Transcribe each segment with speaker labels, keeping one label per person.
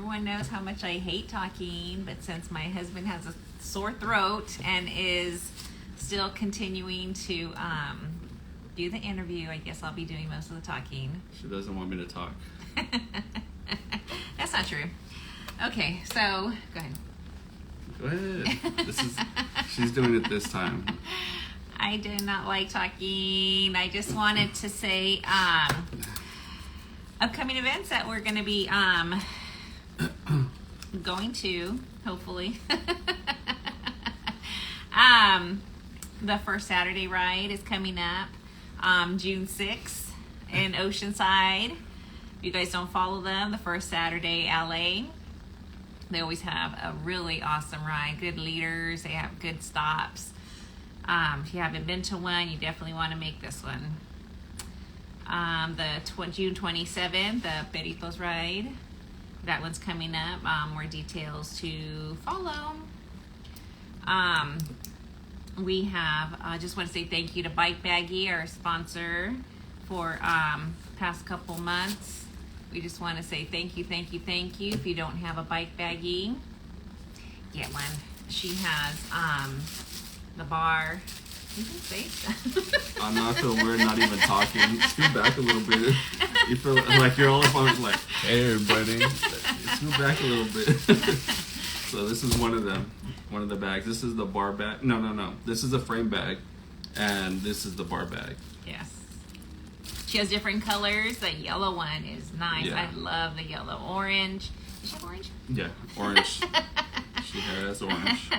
Speaker 1: everyone knows how much I hate talking, but since my husband has a sore throat and is still continuing to do the interview, I guess I'll be doing most of the talking.
Speaker 2: She doesn't want me to talk.
Speaker 1: That's not true. Okay, so go ahead.
Speaker 2: Go ahead. She's doing it this time.
Speaker 1: I do not like talking. I just wanted to say upcoming events that we're going to be going to, hopefully. The first Saturday ride is coming up June 6th in Oceanside. If you guys don't follow them, the first Saturday, LA. They always have a really awesome ride, good leaders, they have good stops. If you haven't been to one, you definitely want to make this one. June 27th, the Peritos ride. That one's coming up. More details to follow. We have, I just want to say thank you to Bike Baggy, our sponsor, for past couple months. We just want to say thank you. If you don't have a Bike Baggy, get one. She has the bar. You can say stuff.
Speaker 2: I'm not feel weird not even talking. Scoot back a little bit. You feel like you're all up on like, hey everybody. Scoot back a little bit. So this is one of them. One of the bags. This is the bar bag. No. This is a frame bag. And this is the bar bag.
Speaker 1: Yes. She has different colors. The yellow one is nice.
Speaker 2: Yeah.
Speaker 1: I love the yellow. Orange. Does she have orange?
Speaker 2: Yeah, orange. She has orange.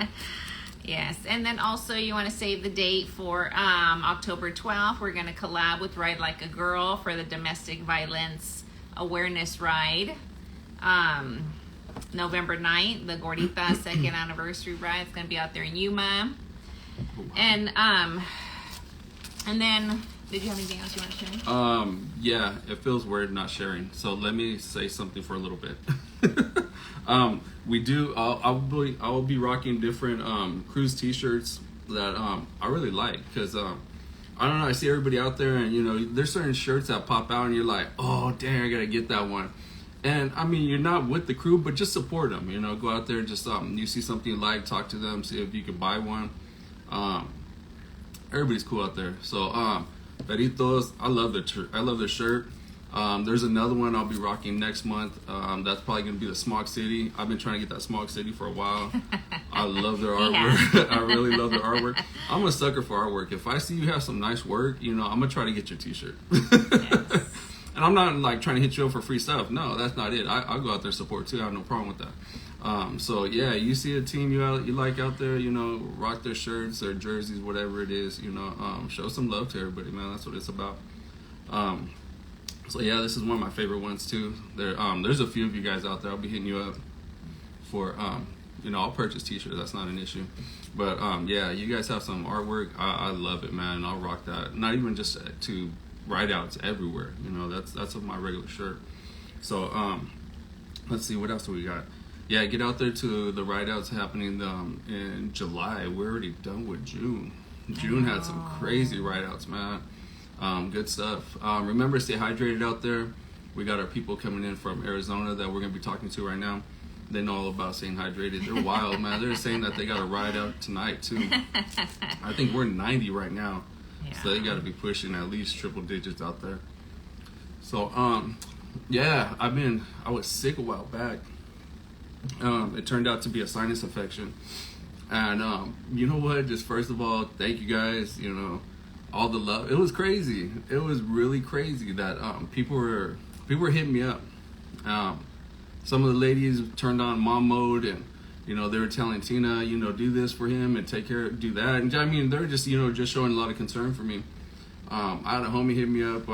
Speaker 1: Yes, and then also you want to save the date for October 12th. We're going to collab with Ride Like a Girl for the Domestic Violence Awareness Ride. November 9th, the Gordita second anniversary ride. It's going to be out there in Yuma. And then, did you have anything else you want to share?
Speaker 2: Yeah, it feels weird not sharing. So let me say something for a little bit. We do. I will be rocking different cruise T-shirts that I really like because I don't know. I see everybody out there, and there's certain shirts that pop out, and you're like, oh dang, I gotta get that one. And I mean, you're not with the crew, but just support them. Go out there, just you see something you like, talk to them, see if you can buy one. Everybody's cool out there. So Peritos, I love their shirt. There's another one I'll be rocking next month. That's probably going to be the Smog City. I've been trying to get that Smog City for a while. I love their artwork. I really love their artwork. I'm a sucker for artwork. If I see you have some nice work, I'm going to try to get your t-shirt. Yes. And I'm not like trying to hit you up for free stuff. No, that's not it. I'll go out there support too. I have no problem with that. So yeah, you see a team you like out there, rock their shirts, their jerseys, whatever it is, show some love to everybody, man. That's what it's about. So yeah, this is one of my favorite ones too. There's a few of you guys out there. I'll be hitting you up for, I'll purchase t-shirts. That's not an issue. But yeah, you guys have some artwork. I love it, man. I'll rock that. Not even just to ride outs everywhere. That's my regular shirt. So let's see, what else do we got? Yeah, get out there to the ride outs happening in July. We're already done with June. June had some crazy ride outs, man. Good stuff. Remember, stay hydrated out there. We got our people coming in from Arizona that we're going to be talking to right now. They know all about staying hydrated. They're wild, man. They're saying that they got a ride out tonight, too. I think we're 90 right now. Yeah. So they got to be pushing at least triple digits out there. So, yeah, I was sick a while back. It turned out to be a sinus infection. And, you know what? Just first of all, thank you guys, all the love. It was crazy. It was really crazy that people were hitting me up. Some of the ladies turned on mom mode, and they were telling Tina, do this for him and do that. And I mean, they're just just showing a lot of concern for me. I had a homie hit me up.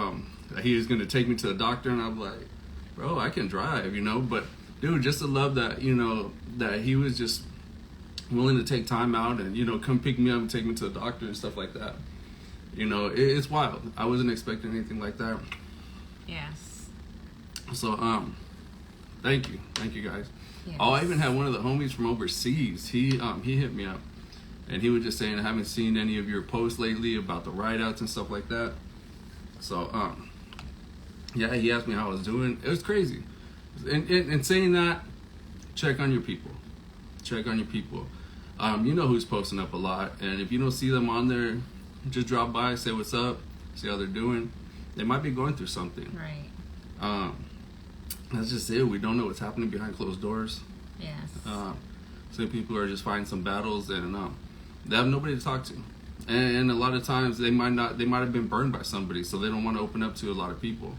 Speaker 2: He was gonna take me to the doctor, and I'm like, bro, I can drive, but dude, just to love that that he was just willing to take time out and come pick me up and take me to the doctor and stuff like that. It's wild. I wasn't expecting anything like that.
Speaker 1: Yes.
Speaker 2: So, thank you guys.
Speaker 1: Yes.
Speaker 2: Oh, I even had one of the homies from overseas. He hit me up, and he was just saying, I haven't seen any of your posts lately about the ride outs and stuff like that. So, yeah, he asked me how I was doing. It was crazy. And saying that, check on your people. Check on your people. You know who's posting up a lot, and if you don't see them on there, just drop by, say what's up, see how they're doing. They might be going through something.
Speaker 1: Right.
Speaker 2: That's just it. We don't know what's happening behind closed doors.
Speaker 1: Yes.
Speaker 2: Some people are just fighting some battles, and they have nobody to talk to. And a lot of times they might have been burned by somebody, so they don't want to open up to a lot of people.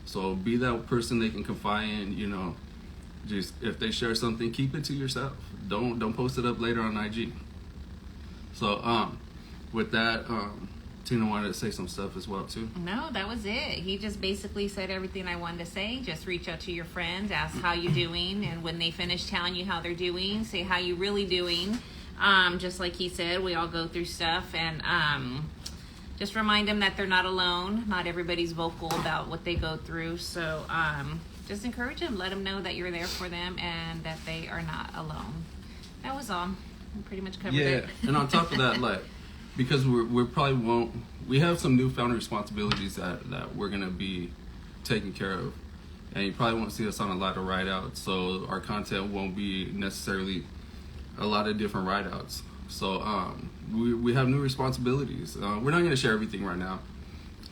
Speaker 2: So be that person they can confide in. You know, just if they share something, keep it to yourself. Don't post it up later on IG. So with that, Tina wanted to say some stuff as well too.
Speaker 1: No, that was it. He just basically said everything I wanted to say. Just reach out to your friends, ask how you doing, and when they finish telling you how they're doing, say how you really doing. Just like he said, we all go through stuff, and just remind them that they're not alone. Not everybody's vocal about what they go through, so just encourage them. Let them know that you're there for them and that they are not alone. That was all. We pretty much covered it.
Speaker 2: Yeah, and on top of that, like, because we have some newfound responsibilities that we're gonna be taking care of, and you probably won't see us on a lot of ride outs, so our content won't be necessarily a lot of different ride outs. So we have new responsibilities. We're not gonna share everything right now,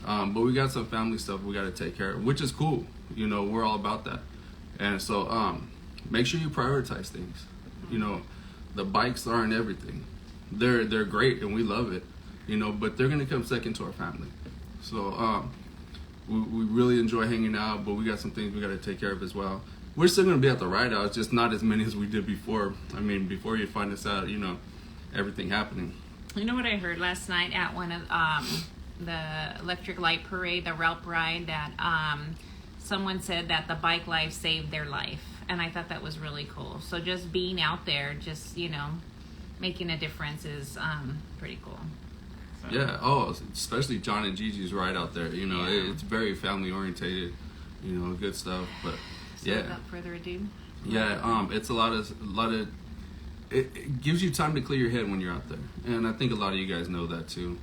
Speaker 2: but we got some family stuff we got to take care of, which is cool. You know, we're all about that, and so make sure you prioritize things. You know, the bikes aren't everything. They're great and we love it, you know, but they're gonna come second to our family. So we really enjoy hanging out, but we got some things we got to take care of as well. We're still gonna be at the ride out, just not as many as we did before. I mean, before you find us out, you know, everything happening.
Speaker 1: You know what I heard last night at one of the electric light parade, the RELP ride, that someone said that the bike life saved their life, and I thought that was really cool. So just being out there, just, you know, making a difference is pretty cool. So.
Speaker 2: Yeah. Especially John and Gigi's ride out there. You know,
Speaker 1: Yeah.
Speaker 2: it's very family orientated. You know, good stuff. But
Speaker 1: so without further ado.
Speaker 2: Yeah. It's a lot of. It gives you time to clear your head when you're out there, and I think a lot of you guys know that too.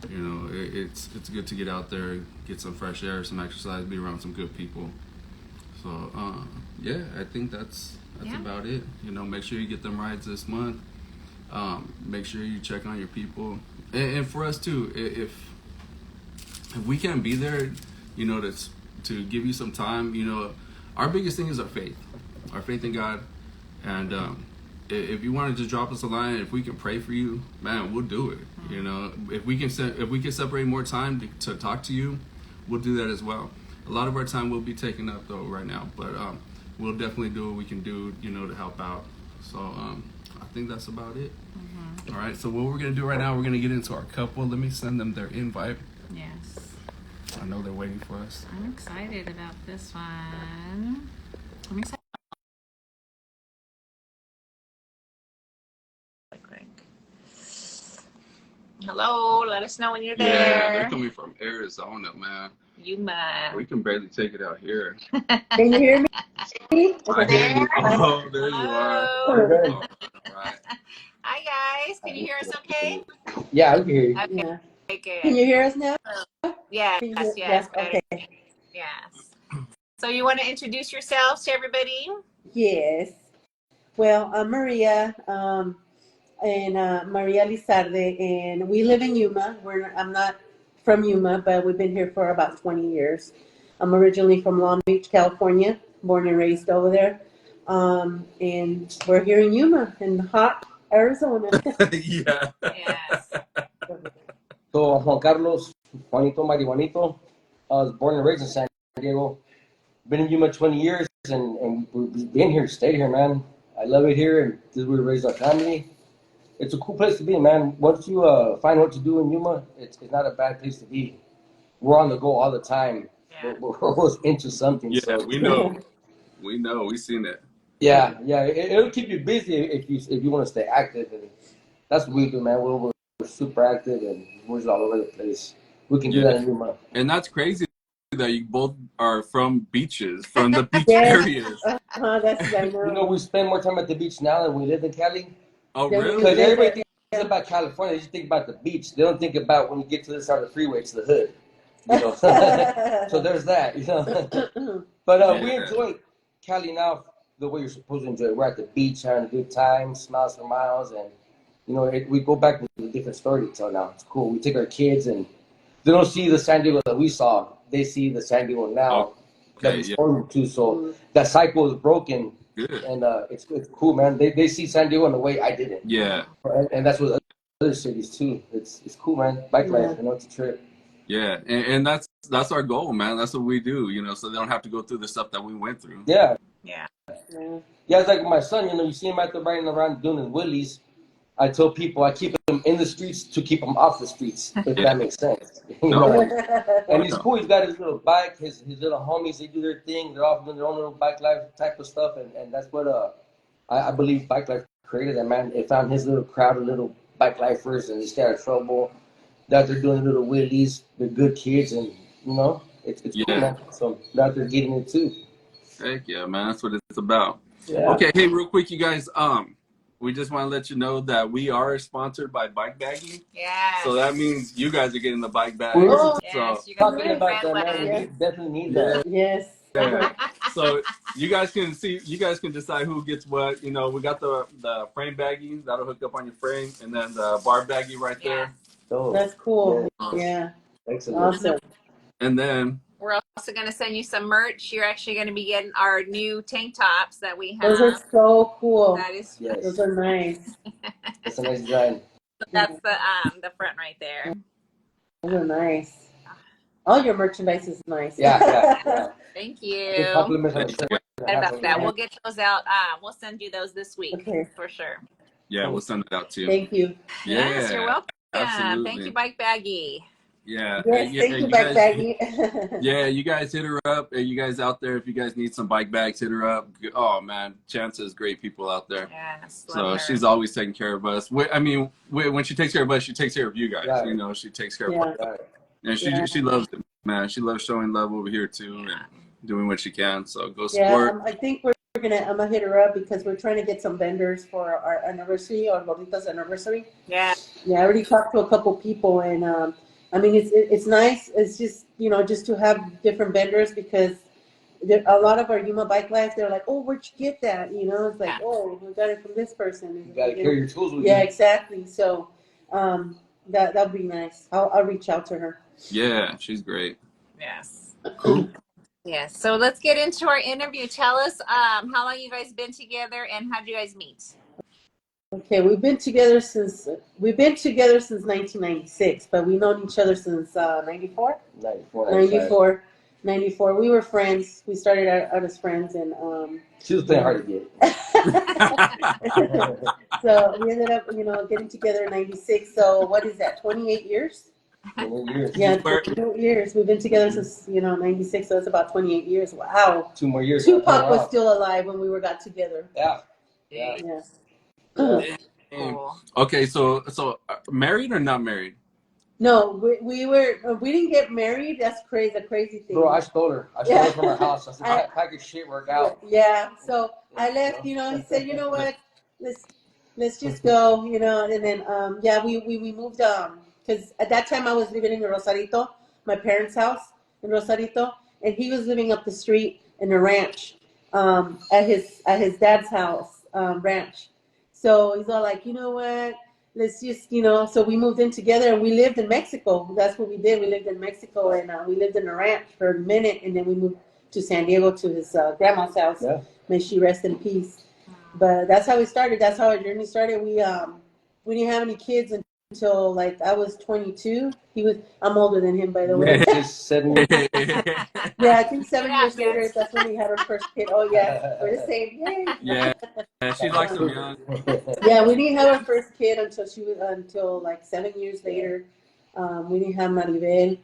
Speaker 2: You know, it's good to get out there, get some fresh air, some exercise, be around some good people. So yeah, I think that's about it. You know, make sure you get them rides this month. Make sure you check on your people, and for us too, if we can't be there, you know, to give you some time. You know, our biggest thing is our faith in God, and if you want to just drop us a line, if we can pray for you, man, we'll do it. You know, if we can separate more time to talk to you, we'll do that as well. A lot of our time will be taken up though right now, but we'll definitely do what we can do, you know, to help out. So I think that's about it. Mm-hmm. All right, so what we're gonna do right now, we're gonna get into our couple. Let me send them their invite.
Speaker 1: Yes.
Speaker 2: I know they're waiting for us.
Speaker 1: I'm excited about this one. I'm excited. Hello, let us know when you're there.
Speaker 2: Yeah, they're coming from Arizona, man.
Speaker 1: Yuma.
Speaker 2: We can barely take it out here.
Speaker 3: Can you hear me?
Speaker 2: I hear you. Oh, there you are.
Speaker 1: Hello.
Speaker 2: All right.
Speaker 1: Hi guys, can you hear us okay?
Speaker 4: Yeah, I can hear you.
Speaker 1: Okay,
Speaker 3: Yeah.
Speaker 1: good.
Speaker 3: Can you hear us now?
Speaker 1: Yes,
Speaker 3: Can you hear-
Speaker 1: yes, better.
Speaker 3: Okay.
Speaker 1: Yes. So you want to introduce yourselves to everybody?
Speaker 3: Yes. Well, I'm Maria, and Maria Lizarde, and we live in Yuma. I'm not from Yuma, but we've been here for about 20 years. I'm originally from Long Beach, California, born and raised over there. And we're here in Yuma, in hot Arizona.
Speaker 2: Yeah.
Speaker 1: Yes.
Speaker 4: So, Juan Carlos, Juanito Marihuanito. I was born and raised in San Diego. Been in Yuma 20 years, and we've been here, stayed here, man. I love it here, and this is where we raised our family. It's a cool place to be, man. Once you find what to do in Yuma, it's not a bad place to be. We're on the go all the time.
Speaker 1: Yeah.
Speaker 4: We're always into something.
Speaker 2: Yeah,
Speaker 4: so.
Speaker 2: we know. We know. We've seen it.
Speaker 4: Yeah. It'll keep you busy if you want to stay active, and that's what we do, man. We're super active, and we're just all over the place. We can do that in Yuma.
Speaker 2: And that's crazy that you both are from beaches, from the beach
Speaker 3: Yes.
Speaker 2: areas.
Speaker 3: That's I know.
Speaker 4: You know, we spend more time at the beach now than we lived in Cali.
Speaker 2: Oh,
Speaker 3: Yeah,
Speaker 2: really?
Speaker 4: Because everybody thinks about California, they just think about the beach. They don't think about when you get to this side of the freeway, it's the hood. You know? So there's that, you know. But we enjoy Cali now the way you're supposed to enjoy it. We're at the beach having a good time, smiles for miles, and we go back with a different story to tell now. It's cool. We take our kids and they don't see the San Diego that we saw. They see the San Diego now that
Speaker 2: Okay,
Speaker 4: we
Speaker 2: yeah,
Speaker 4: formed to. So that cycle is broken,
Speaker 2: good.
Speaker 4: and it's cool, man. They see San Diego in the way I didn't,
Speaker 2: Yeah,
Speaker 4: and that's what other cities too. It's cool, man. Bike life, it's a trip.
Speaker 2: yeah, and that's our goal, man. That's what we do, so they don't have to go through the stuff that we went through.
Speaker 4: Yeah,
Speaker 1: Yeah.
Speaker 4: yeah. It's like my son. You see him out there riding around doing his wheelies. I tell people I keep him in the streets to keep him off the streets, if
Speaker 2: Yeah.
Speaker 4: that makes sense.
Speaker 2: No.
Speaker 4: And he's cool. He's got his little bike, his little homies. They do their thing. They're off doing their own little bike life type of stuff, and that's what I believe bike life created. That man, it found his little crowd of little bike lifers, and they stay out of trouble. That they're doing little wheelies. They're good kids, and it's cool, man. So that they're getting it too.
Speaker 2: Heck yeah, man. That's what it's about.
Speaker 4: Yeah.
Speaker 2: Okay, hey, real quick, you guys. We just want to let you know that we are sponsored by Bike Bagging.
Speaker 1: Yeah.
Speaker 2: So that means you guys are getting the bike bag.
Speaker 3: Oh,
Speaker 1: Yes,
Speaker 2: So
Speaker 1: you guys
Speaker 4: Talking about that, man,
Speaker 1: one.
Speaker 4: we definitely need that.
Speaker 3: yes.
Speaker 2: yeah. So you guys can decide who gets what. We got the frame baggie that'll hook up on your frame, and then the bar baggie right there.
Speaker 4: So,
Speaker 3: That's cool.
Speaker 4: yeah.
Speaker 3: Yeah.
Speaker 4: Excellent.
Speaker 3: Awesome.
Speaker 2: And then
Speaker 1: We're also going to send you some merch. You're actually going to be getting our new tank tops that we have.
Speaker 3: Those are so cool.
Speaker 1: That is,
Speaker 4: Yes.
Speaker 3: Those are nice.
Speaker 4: That's a nice design.
Speaker 1: that's the front right there.
Speaker 3: Those are nice. All your merchandise is nice.
Speaker 4: Yeah.
Speaker 1: Thank
Speaker 4: Good
Speaker 1: you.
Speaker 4: compliments on the shirt.
Speaker 1: Excited about that. We'll get those out. We'll send you those this week
Speaker 3: Okay.
Speaker 1: for sure.
Speaker 2: yeah, we'll send it out to you.
Speaker 3: Thank you.
Speaker 2: Yeah,
Speaker 1: Yes, you're welcome.
Speaker 2: absolutely.
Speaker 1: Thank you, Bike Baggie.
Speaker 2: Yeah.
Speaker 3: Yes,
Speaker 2: yeah,
Speaker 3: thank you, Bike
Speaker 2: guys,
Speaker 3: Baggy.
Speaker 2: Yeah, you guys hit her up. You guys out there, if you guys need some bike bags, hit her up. Oh man, Chance is great people out there.
Speaker 1: Yes,
Speaker 2: So she's always taking care of us. When she takes care of us, she takes care of you guys.
Speaker 4: Right.
Speaker 2: She takes care of us.
Speaker 4: Right.
Speaker 2: And she loves it, man. She loves showing love over here too and doing what she can. So go
Speaker 3: Yeah,
Speaker 2: support.
Speaker 3: I think I'm gonna hit her up because we're trying to get some vendors for our anniversary, our Lolita's anniversary.
Speaker 1: Yeah.
Speaker 3: Yeah, I already talked to a couple people, and it's nice. It's just just to have different vendors because a lot of our Yuma Bike Life, they're like, oh, where'd you get that? It's like, oh, we got it from this person.
Speaker 4: You gotta carry your tools with you.
Speaker 3: Yeah, exactly. So that'd be nice. I'll reach out to her.
Speaker 2: Yeah, she's great.
Speaker 1: Yes.
Speaker 2: Cool.
Speaker 1: Yes. So let's get into our interview. Tell us how long you guys been together and how did you guys meet?
Speaker 3: Okay, we've been together since 1996, but we've known each other since 94? 94. We were friends. We started out as friends, and
Speaker 4: she was playing hard to get.
Speaker 3: So we ended up, getting together in 96. So what is that? 28 years?
Speaker 4: 28 years.
Speaker 3: Yeah, 28 years. We've been together since 96. So it's about 28 years. Wow.
Speaker 4: 2 more years.
Speaker 3: Tupac was still alive when we got together.
Speaker 4: Yeah.
Speaker 3: Yeah.
Speaker 1: Cool.
Speaker 2: Okay, so married or not married?
Speaker 3: No, we didn't get married. That's crazy. A crazy thing.
Speaker 4: Bro, I stole her. I stole her from her house. I said, pack your shit, work out.
Speaker 3: Yeah. So I left. He said, what? Let's just go. And then we moved because at that time I was living in Rosarito, my parents' house in Rosarito, and he was living up the street in a ranch, at his dad's house, ranch. So he's all like, what? Let's just, so we moved in together and we lived in Mexico. That's what we did. We lived in Mexico and we lived in a ranch for a minute, and then we moved to San Diego to his grandma's house.
Speaker 4: Yeah.
Speaker 3: May she rest in peace. But that's how we started. That's how our journey started. We didn't have any kids until like I was 22. I'm older than him, by the way.
Speaker 4: Just 7 years.
Speaker 3: Yeah, I think 7 years later, that's when we had our first kid. Oh yeah, we're the same. Yay.
Speaker 2: Yeah, she likes them young.
Speaker 3: Yeah, we didn't have our first kid until like 7 years later. We didn't have Maribel.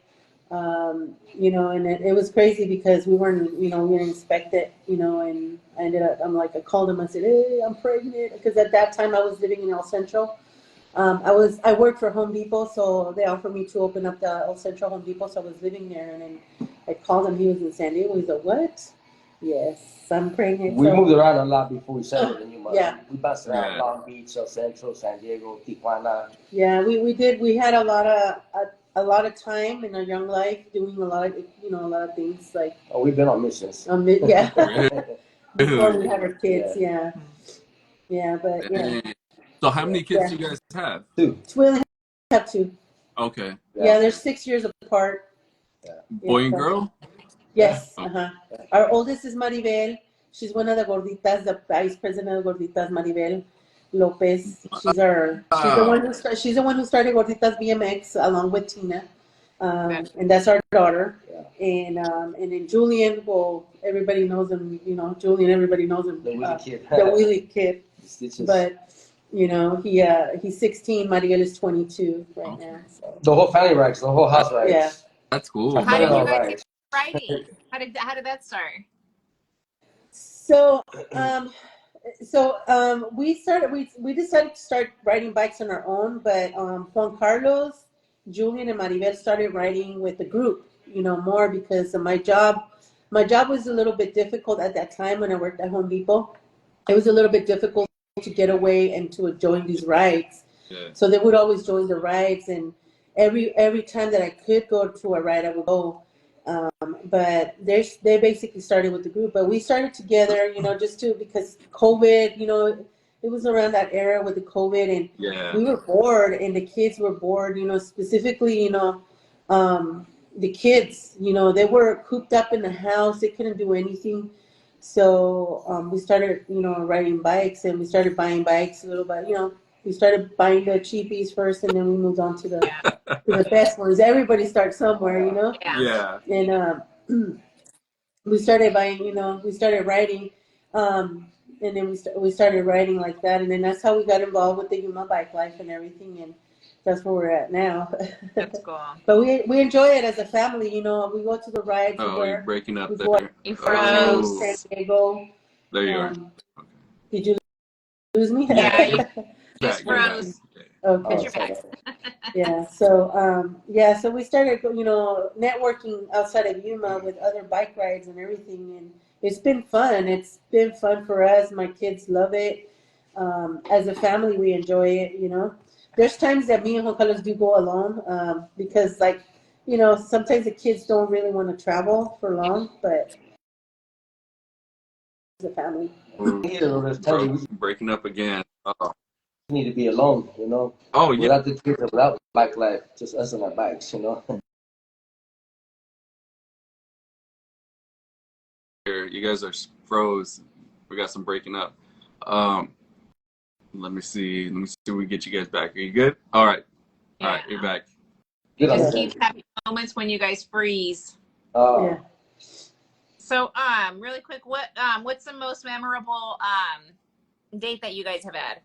Speaker 3: And it was crazy because we weren't expected, and I called him. I said, hey, I'm pregnant, because at that time I was living in El Centro. I worked for Home Depot, so they offered me to open up the El Centro Home Depot. So I was living there, and then I called him. He was in San Diego. He's like, what? Yes, I'm pregnant.
Speaker 4: We moved around a lot before we settled in Yuma.
Speaker 3: Yeah.
Speaker 4: We bounced around Long Beach, El Centro, San Diego, Tijuana.
Speaker 3: Yeah, we did. We had a lot of time in our young life doing a lot of things like.
Speaker 4: Oh, we've been on missions.
Speaker 3: Yeah. before we
Speaker 2: Dude.
Speaker 3: had our kids. Yeah, yeah, but yeah,
Speaker 2: Dang. So how many kids do you guys have?
Speaker 4: Two.
Speaker 3: we only have two.
Speaker 2: Okay.
Speaker 3: Yeah, they're 6 years apart. Yeah,
Speaker 2: Boy and girl?
Speaker 3: yes.
Speaker 2: Oh.
Speaker 3: Our oldest is Maribel. She's one of the gorditas, the vice president of gorditas, Maribel Lopez. She's the one
Speaker 2: Wow.
Speaker 3: she's the one who started Gorditas BMX along with Tina,
Speaker 1: That's
Speaker 3: and that's our daughter. And then Julian, well, everybody knows him. You know, Julian, everybody knows him.
Speaker 4: The wheelie kid.
Speaker 3: The wheelie kid.
Speaker 4: Stitches.
Speaker 3: But you know, he's 16. Maribel is 22 right now. So.
Speaker 4: The whole family rides, the whole house rides.
Speaker 3: Yeah.
Speaker 2: That's cool.
Speaker 1: How did you
Speaker 4: All
Speaker 1: guys
Speaker 4: right.
Speaker 1: get writing? How did that start?
Speaker 3: So, we decided to start riding bikes on our own, but Juan Carlos, Julian, and Maribel started riding with the group, you know, more because of my job was a little bit difficult at that time when I worked at Home Depot. It was a little bit difficult to get away and to join these rides.
Speaker 2: Yeah.
Speaker 3: So they would always join the rides, and every time that I could go to a ride, I would go. But they basically started with the group, but we started together, you know, because COVID, you know, it was around that era with the COVID, and
Speaker 2: Yeah.
Speaker 3: we were bored, and the kids were bored, you know, specifically, you know, the kids, you know, they were cooped up in the house, they couldn't do anything. So we started, you know, riding bikes, and we started buying bikes little by, you know, we started buying the cheapies first, and then we moved on to the best ones. Everybody starts somewhere, you know.
Speaker 1: Yeah.
Speaker 2: Yeah.
Speaker 3: And we started buying, you know, we started writing, and then we started writing like that, and then that's how we got involved with the Yuma bike life and everything, and that's where we're at now.
Speaker 1: That's cool.
Speaker 3: But we enjoy it as a family, you know. We go to the rides.
Speaker 2: Oh, you're breaking up
Speaker 3: we
Speaker 2: there.
Speaker 3: go
Speaker 1: You
Speaker 3: to
Speaker 1: froze.
Speaker 3: San Diego.
Speaker 2: There you are.
Speaker 3: Okay. Did you lose me?
Speaker 1: Yeah, you just
Speaker 2: Back, you're back.
Speaker 1: froze.
Speaker 3: Okay.
Speaker 1: But you're back.
Speaker 3: Yeah. So we started, you know, networking outside of Yuma with other bike rides and everything, and it's been fun. It's been fun for us. My kids love it. As a family, we enjoy it. You know, there's times that me and Juan Carlos do go alone, because, like, you know, sometimes the kids don't really want to travel for long, but as a family.
Speaker 2: Breaking up again. Oh.
Speaker 4: Need to be alone, you know.
Speaker 2: Oh, yeah.
Speaker 4: Without the kids, without bike life, just us on our bikes, you know.
Speaker 2: Here, you guys are froze. We got some breaking up. Let me see. Let me see if we get you guys back. Are you good? All right. All right, you're back.
Speaker 4: Good on
Speaker 1: Just
Speaker 4: them.
Speaker 1: keep having moments when you guys freeze.
Speaker 3: Yeah.
Speaker 1: So, really quick, what's the most memorable date that you guys have had?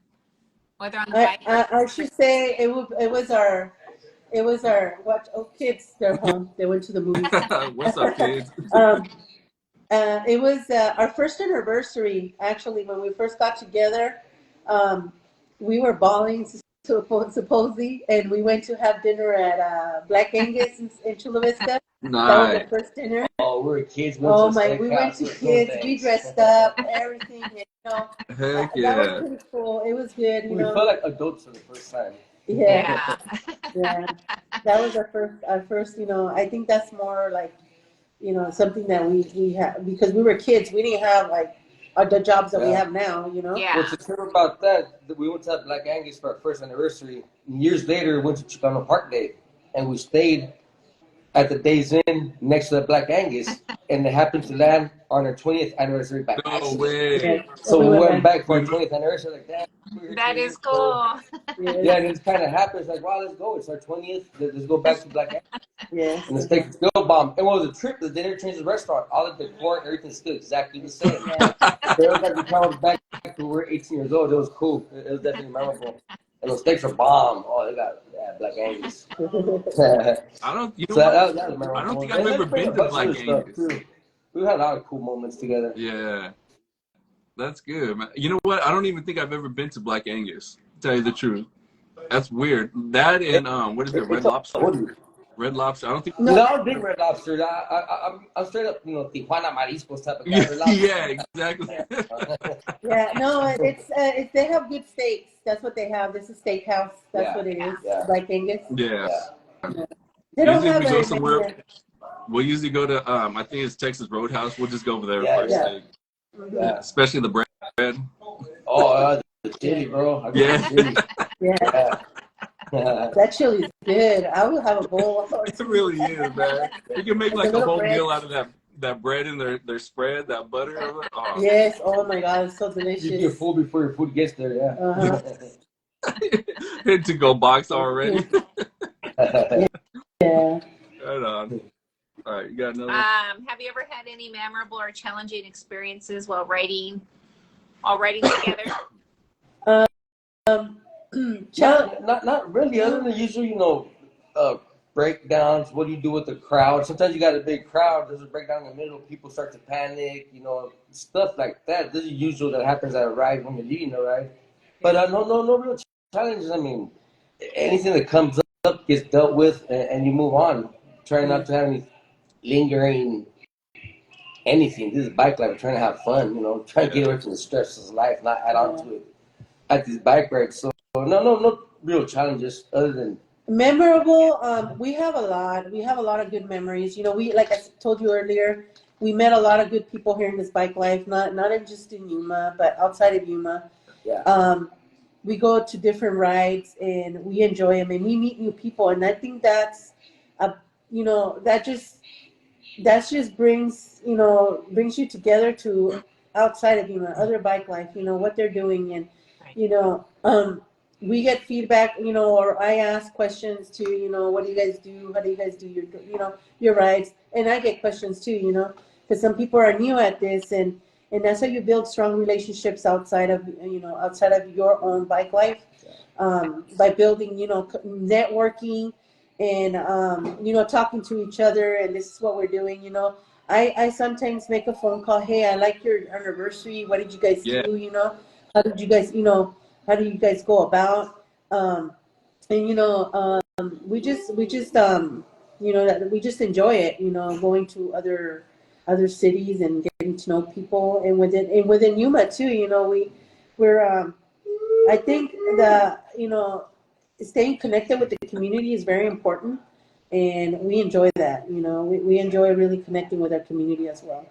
Speaker 1: Whether on the bike or
Speaker 3: I should say it was our kids, they're home. They went to the movies.
Speaker 2: What's up, kids?
Speaker 3: It was our first anniversary, actually, when we first got together. We were balling supposedly, and we went to have dinner at Black Angus in Chula Vista. That was
Speaker 2: Nice.
Speaker 3: the first dinner.
Speaker 4: Oh, we were kids.
Speaker 3: Oh my, we went to kids. We dressed up, everything. And, you know,
Speaker 2: Heck
Speaker 3: that was
Speaker 2: yeah.
Speaker 3: pretty cool. It was good. You
Speaker 4: We
Speaker 3: know.
Speaker 4: felt like adults for the first time.
Speaker 3: Yeah. Yeah. That was our first, you know, I think that's more like, you know, something that we have, because we were kids. We didn't have like the jobs that we have now, you know.
Speaker 1: Yeah.
Speaker 4: What's true about that? We went to that Black Angus for our first anniversary. And years later, we went to Chicano Park Day, and we stayed at the Days Inn next to the Black Angus, and it happened to land on our 20th anniversary by
Speaker 2: No
Speaker 4: accident.
Speaker 2: way.
Speaker 3: Yeah.
Speaker 4: So we went back for our 20th anniversary, like that.
Speaker 1: That is cool.
Speaker 4: Yeah, and it kind of happens like, wow, let's go. It's our 20th. Let's go back to Black Angus.
Speaker 3: Yes.
Speaker 4: And the steak is still bomb. It was a trip. The dinner changed the restaurant. All the decor, everything's still exactly the same.
Speaker 3: Yeah.
Speaker 4: So it was like we traveled back to when we were 18 years old. It was cool. It was definitely memorable. And those steaks are bomb. Oh, they got Black Angus.
Speaker 2: I don't. You know
Speaker 4: So
Speaker 2: what?
Speaker 4: that was memorable.
Speaker 2: I don't think
Speaker 4: And
Speaker 2: I've ever
Speaker 4: let's
Speaker 2: been
Speaker 4: bring
Speaker 2: to
Speaker 4: a bunch
Speaker 2: Black
Speaker 4: of stuff,
Speaker 2: Angus.
Speaker 4: too. We've had a lot of cool moments together.
Speaker 2: Yeah, that's good, man. You know what? I don't even think I've ever been to Black Angus. To tell you the truth, that's weird. That and what is it? Red Lobster. Red Lobster. I don't think.
Speaker 3: No.
Speaker 4: No, I'm a big Red Lobster. I'm straight up, you know, Tijuana Mariscos type of guy. Red Lobster.
Speaker 2: Yeah, exactly.
Speaker 3: Yeah, no, it's they have good steaks. That's what they have. This is steakhouse. That's what it is.
Speaker 4: Yeah.
Speaker 3: Black Angus.
Speaker 2: Yeah.
Speaker 3: They don't
Speaker 2: Usually
Speaker 3: have
Speaker 2: we go
Speaker 3: a
Speaker 2: somewhere. We'll usually go to I think it's Texas Roadhouse. We'll just go over there
Speaker 4: Yeah,
Speaker 2: for a
Speaker 4: yeah.
Speaker 2: steak.
Speaker 4: Yeah.
Speaker 2: Especially the bread.
Speaker 4: Oh, the chili, bro. I got
Speaker 2: Yeah,
Speaker 4: the chili.
Speaker 3: Yeah,
Speaker 4: Yeah.
Speaker 3: that chili's good. I will have a bowl or
Speaker 2: it
Speaker 3: two
Speaker 2: really is, man. You can make
Speaker 3: with a
Speaker 2: like a
Speaker 3: little
Speaker 2: whole
Speaker 3: bread.
Speaker 2: meal out of that bread and their spread, that butter. Oh,
Speaker 3: Yes. Oh my God, it's so
Speaker 4: You get
Speaker 3: delicious.
Speaker 4: full before your food gets there,
Speaker 3: Uh-huh.
Speaker 2: hit to go box
Speaker 3: Yeah.
Speaker 2: already.
Speaker 4: yeah.
Speaker 3: Yeah.
Speaker 2: Right on. All right, you got another one?
Speaker 1: Have you ever had any memorable or challenging experiences while writing together?
Speaker 3: Um,
Speaker 4: Not really. Other than the usual, breakdowns. What do you do with the crowd? Sometimes you got a big crowd. There's a breakdown in the middle. People start to panic. Stuff like that. This is usual that happens at a ride when you're leading a ride. But no real challenges. I mean, anything that comes up gets dealt with, and you move on. Try not to have any lingering anything. This is bike life. We're trying to have fun. Try to get away from the stresses of life, not add on to it at these bike rides. So no real challenges other than
Speaker 3: memorable. We have a lot. We have a lot of good memories. We, like I told you earlier, we met a lot of good people here in this bike life. Not just in Yuma, but outside of Yuma.
Speaker 4: yeah.
Speaker 3: We go to different rides and we enjoy them, and we meet new people. And I think that's, a, that just brings you together to outside of other bike life, what they're doing. And
Speaker 1: Right.
Speaker 3: we get feedback, or I ask questions too, what do you guys do, how do you guys do your rides, and I get questions too, because some people are new at this. And that's how you build strong relationships outside of your own bike life, by building, networking, and talking to each other. And this is what we're doing. I sometimes make a phone call. Hey, I like your anniversary. What did you guys
Speaker 2: Yeah,
Speaker 3: do? How did you guys how do you guys go about? And we just enjoy it. Going to other cities and getting to know people, and within Yuma too. We're I think staying connected with the community is very important, and we enjoy that. We enjoy really connecting with our community as well.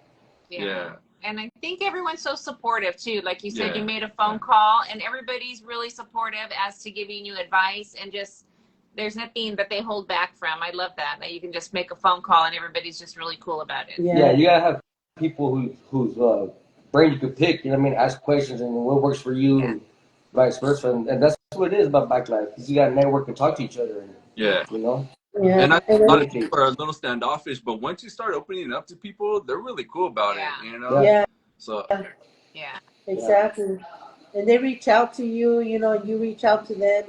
Speaker 2: yeah,
Speaker 1: And I think everyone's so supportive too. Like you said, you
Speaker 2: yeah,
Speaker 1: made a phone call, and everybody's really supportive as to giving you advice, and just there's nothing that they hold back from. I love that you can just make a phone call and everybody's just really cool about it.
Speaker 4: Yeah, you gotta have people whose brain you could pick. Ask questions and what works for you,
Speaker 1: Yeah.
Speaker 4: and vice versa. And that's what it is about bike life. 'Cause you gotta network and talk to each other.
Speaker 2: yeah.
Speaker 4: You know,
Speaker 2: And I
Speaker 3: Yeah,
Speaker 2: think
Speaker 3: and
Speaker 2: a lot of
Speaker 4: communicate.
Speaker 2: people are a little standoffish, but once you start opening it up to people, they're really cool about
Speaker 1: Yeah.
Speaker 2: it.
Speaker 3: yeah,
Speaker 2: So
Speaker 1: Yeah.
Speaker 3: exactly. And they reach out to you, and you reach out to them,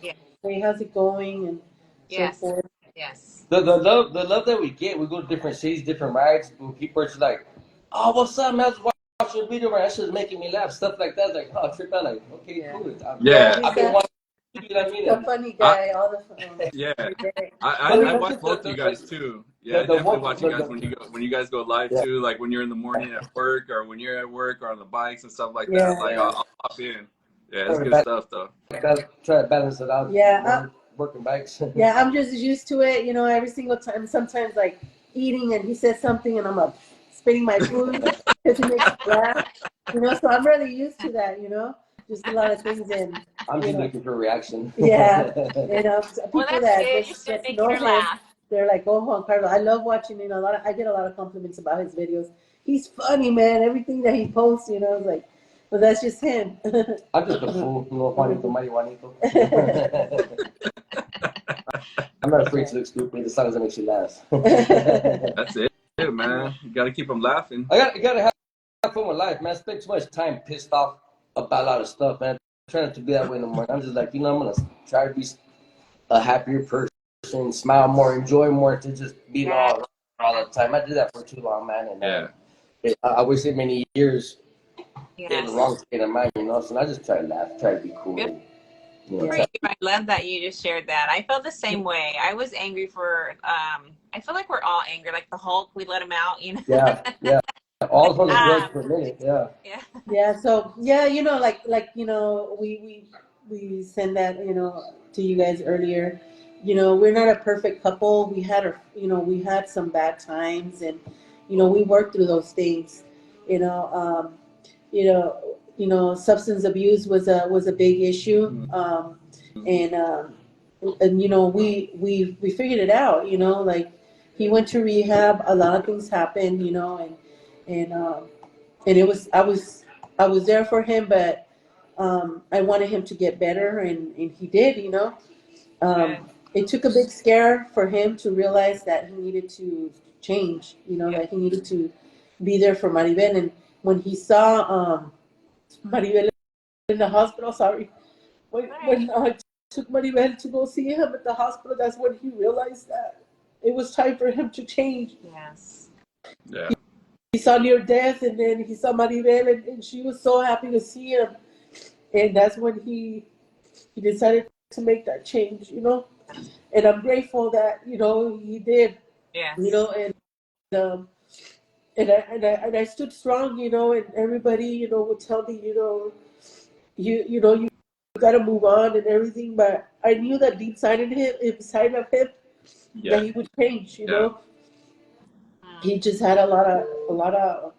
Speaker 1: Yeah.
Speaker 3: hey, how's it going, and so
Speaker 1: Yes.
Speaker 3: forth.
Speaker 1: Yes.
Speaker 4: The love that we get, we go to different cities, different rides. When people are just like, "Oh, what's up, man? I was watching your video, man. That shit's making me laugh." Stuff like that. Like, oh, trip out. Like, okay,
Speaker 3: Yeah,
Speaker 4: cool.
Speaker 3: yeah,
Speaker 2: yeah,
Speaker 3: he's
Speaker 4: I've been watching. You know what I mean?
Speaker 3: a
Speaker 4: And,
Speaker 3: funny
Speaker 2: I
Speaker 3: guy. All the fun.
Speaker 2: yeah,
Speaker 3: Yeah,
Speaker 4: but
Speaker 2: I
Speaker 4: that's
Speaker 2: watch
Speaker 4: just
Speaker 2: both of you guys too. Yeah,
Speaker 4: the,
Speaker 2: I
Speaker 4: the
Speaker 2: definitely
Speaker 4: one.
Speaker 2: watch you guys when you guys go live
Speaker 4: Yeah,
Speaker 2: too. Like when you're in the morning at work, or when you're at work, or on the bikes and stuff like that.
Speaker 3: yeah,
Speaker 2: Like
Speaker 4: yeah.
Speaker 2: I'll hop in. Yeah, it's
Speaker 4: Try to
Speaker 2: good stuff though.
Speaker 4: try to balance it out.
Speaker 3: yeah.
Speaker 4: Working bikes.
Speaker 3: Yeah, I'm just used to it, every single time. Sometimes, like, eating, and he says something, and I'm like spitting my food because he makes me laugh. So I'm really used to that. Just a lot of things, and
Speaker 4: I'm
Speaker 3: you
Speaker 4: just
Speaker 3: know,
Speaker 4: looking for a reaction.
Speaker 3: yeah.
Speaker 1: Well,
Speaker 3: People
Speaker 1: that's
Speaker 3: that
Speaker 1: good. You're
Speaker 3: just
Speaker 1: still
Speaker 3: get to
Speaker 1: making
Speaker 3: know
Speaker 1: her
Speaker 3: him,
Speaker 1: laugh.
Speaker 3: they're like, "Oh, Juan Carlos, I love watching." I get a lot of compliments about his videos. He's funny, man. Everything that he posts, it's like, well, that's just him.
Speaker 4: I'm just a fool, Juanito, mighty Juanito. I'm not afraid to look stupid as long as it makes you laugh.
Speaker 2: That's it, man. You got to keep them laughing.
Speaker 4: You gotta have fun with life, man. I spend too much time pissed off about a lot of stuff, man. I'm trying not to be that way no more. I'm just like, I'm gonna try to be a happier person, smile more, enjoy more, to just being all the time. I did that for too long, man, and
Speaker 2: Yeah,
Speaker 4: I wasted many years in the
Speaker 1: Yes.
Speaker 4: wrong state of mind, So I just try to laugh, try to be cool,
Speaker 1: Good
Speaker 4: and,
Speaker 1: for
Speaker 4: try.
Speaker 1: you. I love that you just shared that. I felt the same way. I was angry for I feel like we're all angry. Like the Hulk, we let him out.
Speaker 4: Yeah. All on the drugs
Speaker 1: Um,
Speaker 4: for a minute, yeah.
Speaker 1: yeah.
Speaker 3: Yeah, so yeah, we send that, to you guys earlier. We're not a perfect couple. We had some bad times, and we worked through those things. substance abuse was a big issue. And we figured it out. Like he went to rehab. A lot of things happened. And I was there for him, but I wanted him to get better, and he did.
Speaker 1: Good.
Speaker 3: It took a big scare for him to realize that he needed to change.
Speaker 1: Yeah.
Speaker 3: That he needed to be there for Maribel. And when he saw Maribel in the hospital, sorry, when I took Maribel to go see him at the hospital, that's when he realized that it was time for him to change.
Speaker 1: Yes.
Speaker 2: Yeah.
Speaker 3: He saw near death, and then he saw Maribel, and she was so happy to see him. And that's when he decided to make that change. And I'm grateful that he did.
Speaker 1: Yes.
Speaker 3: Um, and I stood strong. And everybody would tell me you got to move on and everything. But I knew that deep inside of him,
Speaker 2: Yeah.
Speaker 3: that he would change.
Speaker 2: Yeah.
Speaker 3: He just had a lot of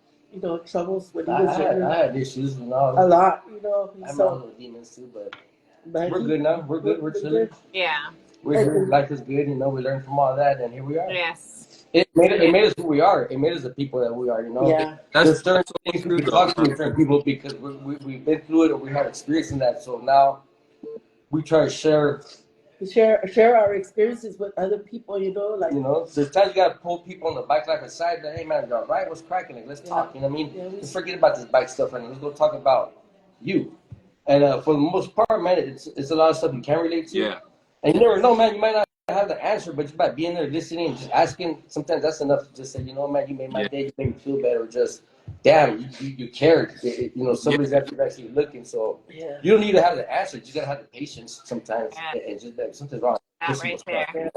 Speaker 3: troubles when he was
Speaker 4: I
Speaker 3: younger.
Speaker 4: had issues and all.
Speaker 3: A lot.
Speaker 4: I have my
Speaker 3: So,
Speaker 4: own little demons too, but
Speaker 3: but
Speaker 4: we're good now. We're good. We're chilling.
Speaker 1: Yeah.
Speaker 4: We're here. Life is good. We learned from all that, and here we are.
Speaker 1: Yes.
Speaker 4: It made us who we are. It made us the people that we are.
Speaker 3: Yeah.
Speaker 4: There's certain
Speaker 2: so
Speaker 4: things
Speaker 2: true,
Speaker 4: we can
Speaker 2: though.
Speaker 4: talk to certain people because we've been through it or we have experience in that. So now we try to share.
Speaker 3: Share our experiences with other people. Like
Speaker 4: There's times you gotta pull people on the bike life aside. That, hey man, you're all right. What's cracking? Like, let's talk. You know what I mean?
Speaker 3: Yeah,
Speaker 4: Let's forget about this bike stuff and let's go talk about you. And for the most part, man, it's a lot of stuff you can relate to.
Speaker 2: Yeah.
Speaker 4: And you never know, man. You might not have the answer, but just by being there, listening, and just asking, sometimes that's enough to just say, man, you made my day. You made me feel better. Or just, damn, you cared. Somebody's actually looking. So
Speaker 3: yeah.
Speaker 4: you don't need to have the answer. You just gotta have the patience sometimes.
Speaker 1: Yeah.
Speaker 4: And just like something's wrong.
Speaker 1: That
Speaker 4: This is
Speaker 1: right
Speaker 4: what's
Speaker 1: there.
Speaker 4: wrong.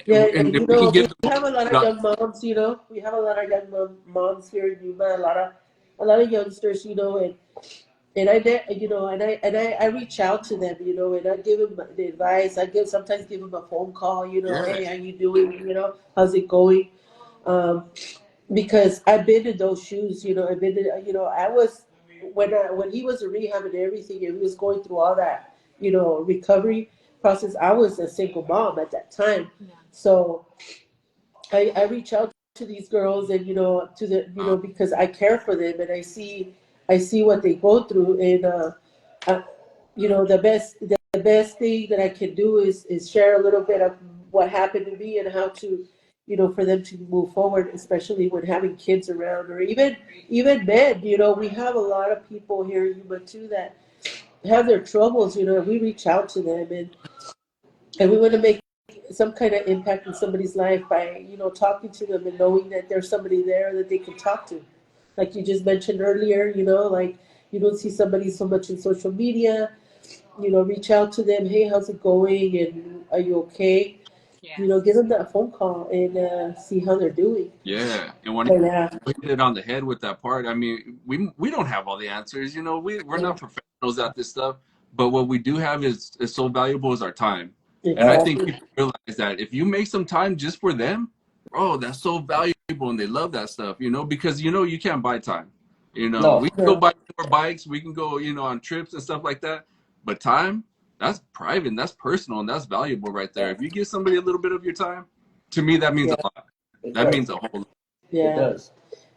Speaker 3: Yeah,
Speaker 2: And
Speaker 3: and
Speaker 2: if we can give
Speaker 3: we have a lot of young moms. We have a lot of young moms here in Yuma. A lot of youngsters. And I reach out to them. And I give them the advice. Sometimes give them a phone call.
Speaker 2: Yeah.
Speaker 3: Hey, how you doing? How's it going? Because I've been in those shoes. I've been in. I was when he was in rehab and everything, and he was going through all that. Recovery process. I was a single mom at that time.
Speaker 1: Yeah.
Speaker 3: So I reach out to these girls, and to the because I care for them, and I see what they go through. And the best thing that I can do is share a little bit of what happened to me and how to for them to move forward, especially when having kids around, or even men. We have a lot of people here in Yuma too that have their troubles. We reach out to them, and we want to make some kind of impact in somebody's life by talking to them and knowing that there's somebody there that they can talk to. Like you just mentioned earlier, like you don't see somebody so much in social media. Reach out to them. Hey, how's it going? And are you okay?
Speaker 1: Yeah.
Speaker 3: Give them that phone call and see how they're doing.
Speaker 2: Yeah, and when
Speaker 3: And,
Speaker 2: you hit it on the head with that part, I mean, we don't have all the answers. We're not professionals at this stuff, but what we do have is so valuable is our time. And I think
Speaker 3: exactly.
Speaker 2: people realize that if you make some time just for them, bro, that's so valuable, and they love that stuff. Because you can't buy time.
Speaker 4: No.
Speaker 2: We can go buy more bikes, we can go on trips and stuff like that, but time, that's private, and that's personal, and that's valuable right there. If you give somebody a little bit of your time, to me that means a lot. That means a whole lot.
Speaker 4: It
Speaker 3: Yeah.
Speaker 4: does.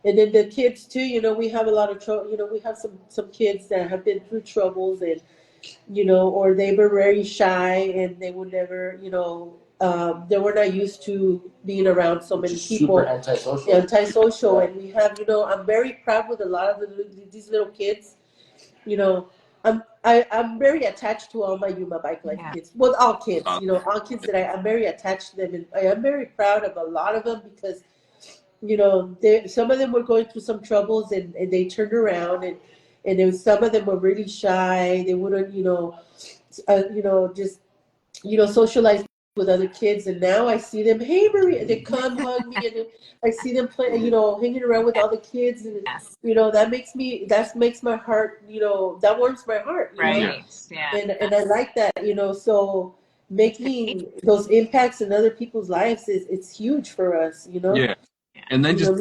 Speaker 3: And then the kids too, we have a lot of trouble. We have some kids that have been through troubles, and or they were very shy, and they would never, they were not used to being around so many people.
Speaker 4: Super antisocial.
Speaker 3: Antisocial, and we have, I'm very proud with a lot of these little kids. I'm very attached to all my Yuma Bike Life kids. Well, all kids, all kids that I'm very attached to them, and I am very proud of a lot of them because, some of them were going through some troubles, and they turned around, and there was, some of them were really shy. They wouldn't, just socialize with other kids, and now I see them. Hey, Maria, they come hug me, and I see them play, hanging around with all the kids, and that makes my heart, that warms my heart,
Speaker 1: Right. Yeah.
Speaker 3: and I like that, so making those impacts in other people's lives it's huge for us,
Speaker 2: Yeah, and then just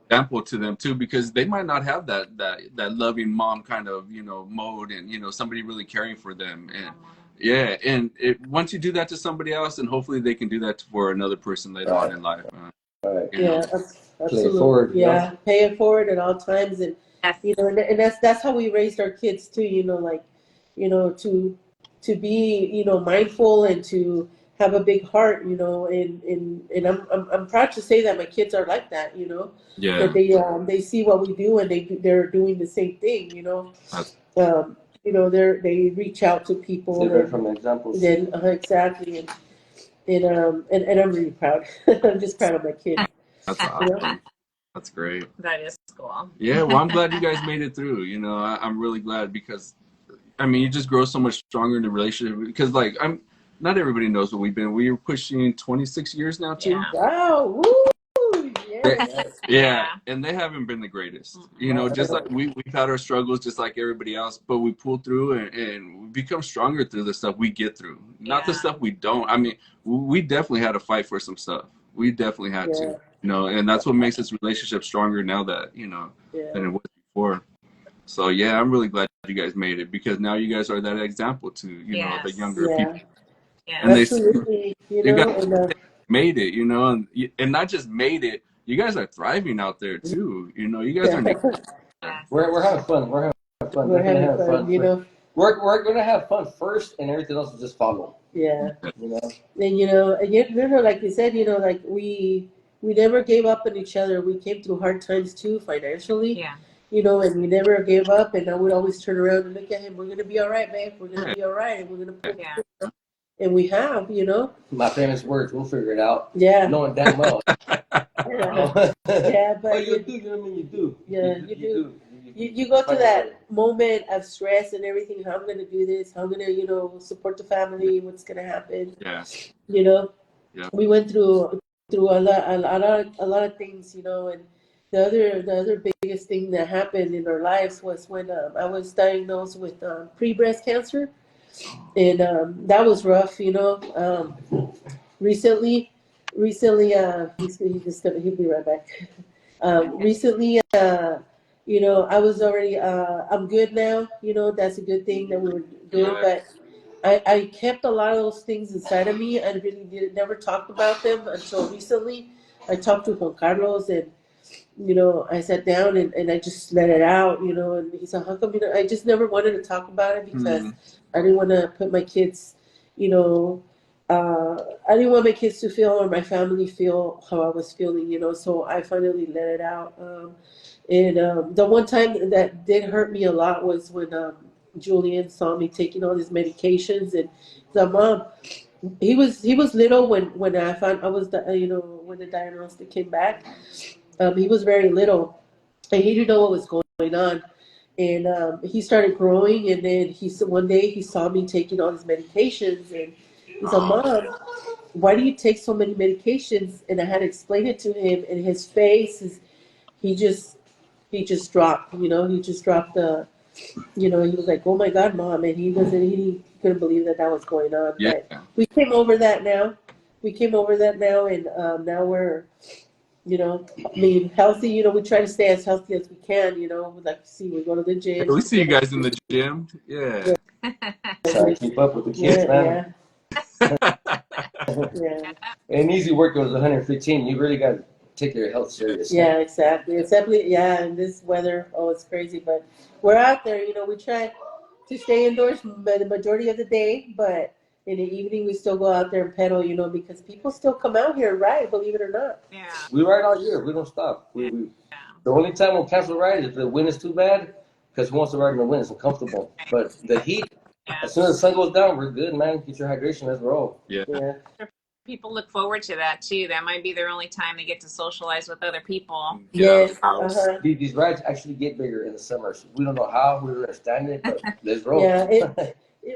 Speaker 2: example to them too, because they might not have that loving mom kind of mode, and somebody really caring for them. And yeah, and once you do that to somebody else, and hopefully they can do that for another person later on in life.
Speaker 4: Right.
Speaker 3: Yeah,
Speaker 4: Play it
Speaker 3: absolutely.
Speaker 4: forward.
Speaker 3: Yeah, pay it forward at all times, and
Speaker 1: Yes.
Speaker 3: and that's how we raised our kids too. Like, to be mindful and to have a big heart. And I'm proud to say that my kids are like that.
Speaker 2: Yeah,
Speaker 3: That they see what we do and they're doing the same thing.
Speaker 2: that's,
Speaker 3: They reach out to
Speaker 4: They
Speaker 3: people
Speaker 4: learn from the examples.
Speaker 3: then exactly, and I'm really proud. I'm just proud of my kids.
Speaker 2: that's
Speaker 3: You know?
Speaker 2: awesome. That's great.
Speaker 1: That is cool.
Speaker 2: Yeah, well, I'm glad you guys made it through. I'm really glad, because I mean, you just grow so much stronger in the relationship, because like not everybody knows what we've been. We are pushing 26 years now too.
Speaker 1: Yeah.
Speaker 3: Wow! Woo! Yes.
Speaker 2: Yeah, and they haven't been the greatest. Just like we've had our struggles, just like everybody else, but we pull through, and we become stronger through the stuff we get through, not the
Speaker 1: Yeah.
Speaker 2: stuff we don't. I mean, we definitely had to fight for some stuff. We definitely had to, and that's what makes this relationship stronger now that, than it was before. So yeah, I'm really glad you guys made it, because now you guys are that example to, the
Speaker 1: Yes.
Speaker 2: younger people.
Speaker 1: Yeah.
Speaker 2: And they
Speaker 3: Absolutely.
Speaker 2: you guys made it, and not just made it, you guys are thriving out there too. You guys are making
Speaker 1: Yes.
Speaker 4: We're having fun. We're having fun.
Speaker 3: We're having
Speaker 4: Definitely
Speaker 3: fun.
Speaker 4: We're gonna have fun first, and everything else will just follow.
Speaker 3: Yeah.
Speaker 4: You know.
Speaker 3: And like you said, like we never gave up on each other. We came through hard times too, financially.
Speaker 1: Yeah.
Speaker 3: And we never gave up. And I would always turn around and look at him. We're gonna be all right, babe. We're gonna be all right, and we're gonna pull
Speaker 1: Yeah.
Speaker 3: through. And we have.
Speaker 4: My famous words. We'll figure it out.
Speaker 3: Yeah.
Speaker 4: Knowing damn well.
Speaker 3: Yeah. Yeah, but
Speaker 4: Oh, you do. You know what I mean? You do.
Speaker 3: Yeah, you do. You go through that moment of stress and everything. How I'm gonna do this? How I'm gonna support the family? What's gonna happen?
Speaker 2: Yeah. Yeah.
Speaker 3: We went through a lot of things. And the other biggest thing that happened in our lives was when I was diagnosed with pre-breast cancer, and that was rough. Recently, he'll be right back. Recently, I was already, I'm good now. That's a good thing that we were good. But I kept a lot of those things inside of me. I really never talked about them until recently. I talked to Juan Carlos, and I sat down and I just let it out. And he said, "How come?" I just never wanted to talk about it because I didn't want to put my kids, I didn't want my kids to feel or my family feel how I was feeling. So I finally let it out. And the one time that did hurt me a lot was when Julian saw me taking all these medications, and the mom, he was little when I found I was when the diagnosis came back. He was very little, and he didn't know what was going on. And he started growing, and then one day he saw me taking all these medications, and he said, "Mom, why do you take so many medications?" And I had to explain it to him, and his face he just dropped. He just dropped the. He was like, "Oh my God, Mom," and he couldn't believe that was going on.
Speaker 2: Yeah.
Speaker 3: But we came over that now. And now we're, healthy. We try to stay as healthy as we can. We like to see we go to the gym.
Speaker 2: We see you guys in the gym. Yeah.
Speaker 4: Trying to keep up with the kids, man.
Speaker 3: Yeah.
Speaker 4: An easy workout is 115. You really got to take your health serious.
Speaker 3: Yeah, exactly. Yeah, in this weather, it's crazy. But we're out there. We try to stay indoors the majority of the day, but in the evening we still go out there and pedal. Because people still come out here and ride, believe it or not.
Speaker 1: Yeah.
Speaker 4: We ride all year. We don't stop. The only time we'll cancel a ride is if the wind is too bad, because who wants to ride in the wind? It's uncomfortable. But the heat, as soon as the sun goes down, we're good, man. Get your hydration. Let's roll.
Speaker 2: Yeah.
Speaker 1: People look forward to that too. That might be their only time they get to socialize with other people.
Speaker 3: Yes.
Speaker 4: These rides actually get bigger in the summer. So we don't know how. We don't understand it, but let's roll.
Speaker 3: Yeah.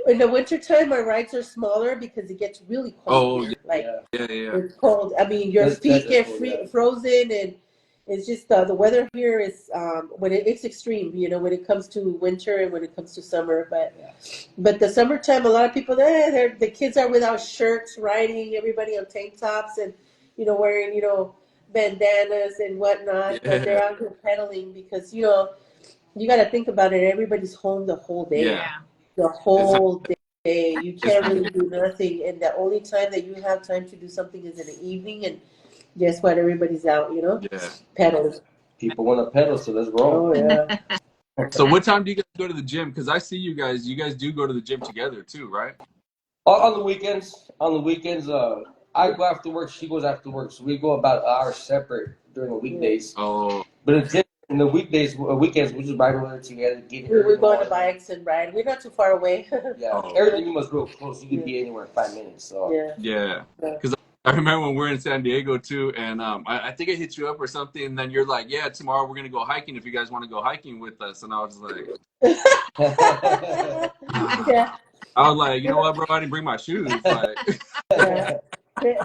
Speaker 3: In the wintertime, our rides are smaller because it gets really cold.
Speaker 2: Yeah.
Speaker 3: It's cold. I mean, your feet get frozen, and it's just the weather here is when it's extreme. When it comes to winter and when it comes to summer. But the summertime, a lot of people the kids are without shirts, riding. Everybody on tank tops and wearing bandanas and whatnot, but they're
Speaker 2: Yeah.
Speaker 3: out here pedaling because, you know, you got to think about it. Everybody's home the whole day.
Speaker 2: Yeah.
Speaker 1: Yeah.
Speaker 3: The
Speaker 2: It's
Speaker 3: whole day. You
Speaker 2: it's
Speaker 3: can't really do nothing. And the only time that you have time to do something is in the evening. And guess what? Everybody's out, you know,
Speaker 2: yeah.
Speaker 3: pedaling.
Speaker 4: People want to pedal, so let's roll.
Speaker 3: Oh, yeah.
Speaker 2: So what time do you guys go to the gym? Because I see you guys. You guys do go to the gym together too, right?
Speaker 4: On the weekends, I go after work. She goes after work, so we go about an hour separate during the weekdays.
Speaker 2: Oh,
Speaker 4: But in the weekends, we just ride over there together. Get here.
Speaker 3: We go on the bikes and ride. We're not too far away.
Speaker 4: Yeah,
Speaker 2: Oh.
Speaker 4: everything you must real close. You can be anywhere in 5 minutes. So
Speaker 3: Yeah.
Speaker 2: yeah.
Speaker 3: Yeah.
Speaker 2: Because I remember when we were in San Diego too, and I think I hit you up or something, and then you're like, "Yeah, tomorrow we're gonna go hiking. If you guys want to go hiking with us," and I was like,
Speaker 3: Yeah.
Speaker 2: I was like, you know what, bro? I didn't bring my shoes. Like,
Speaker 3: Yeah.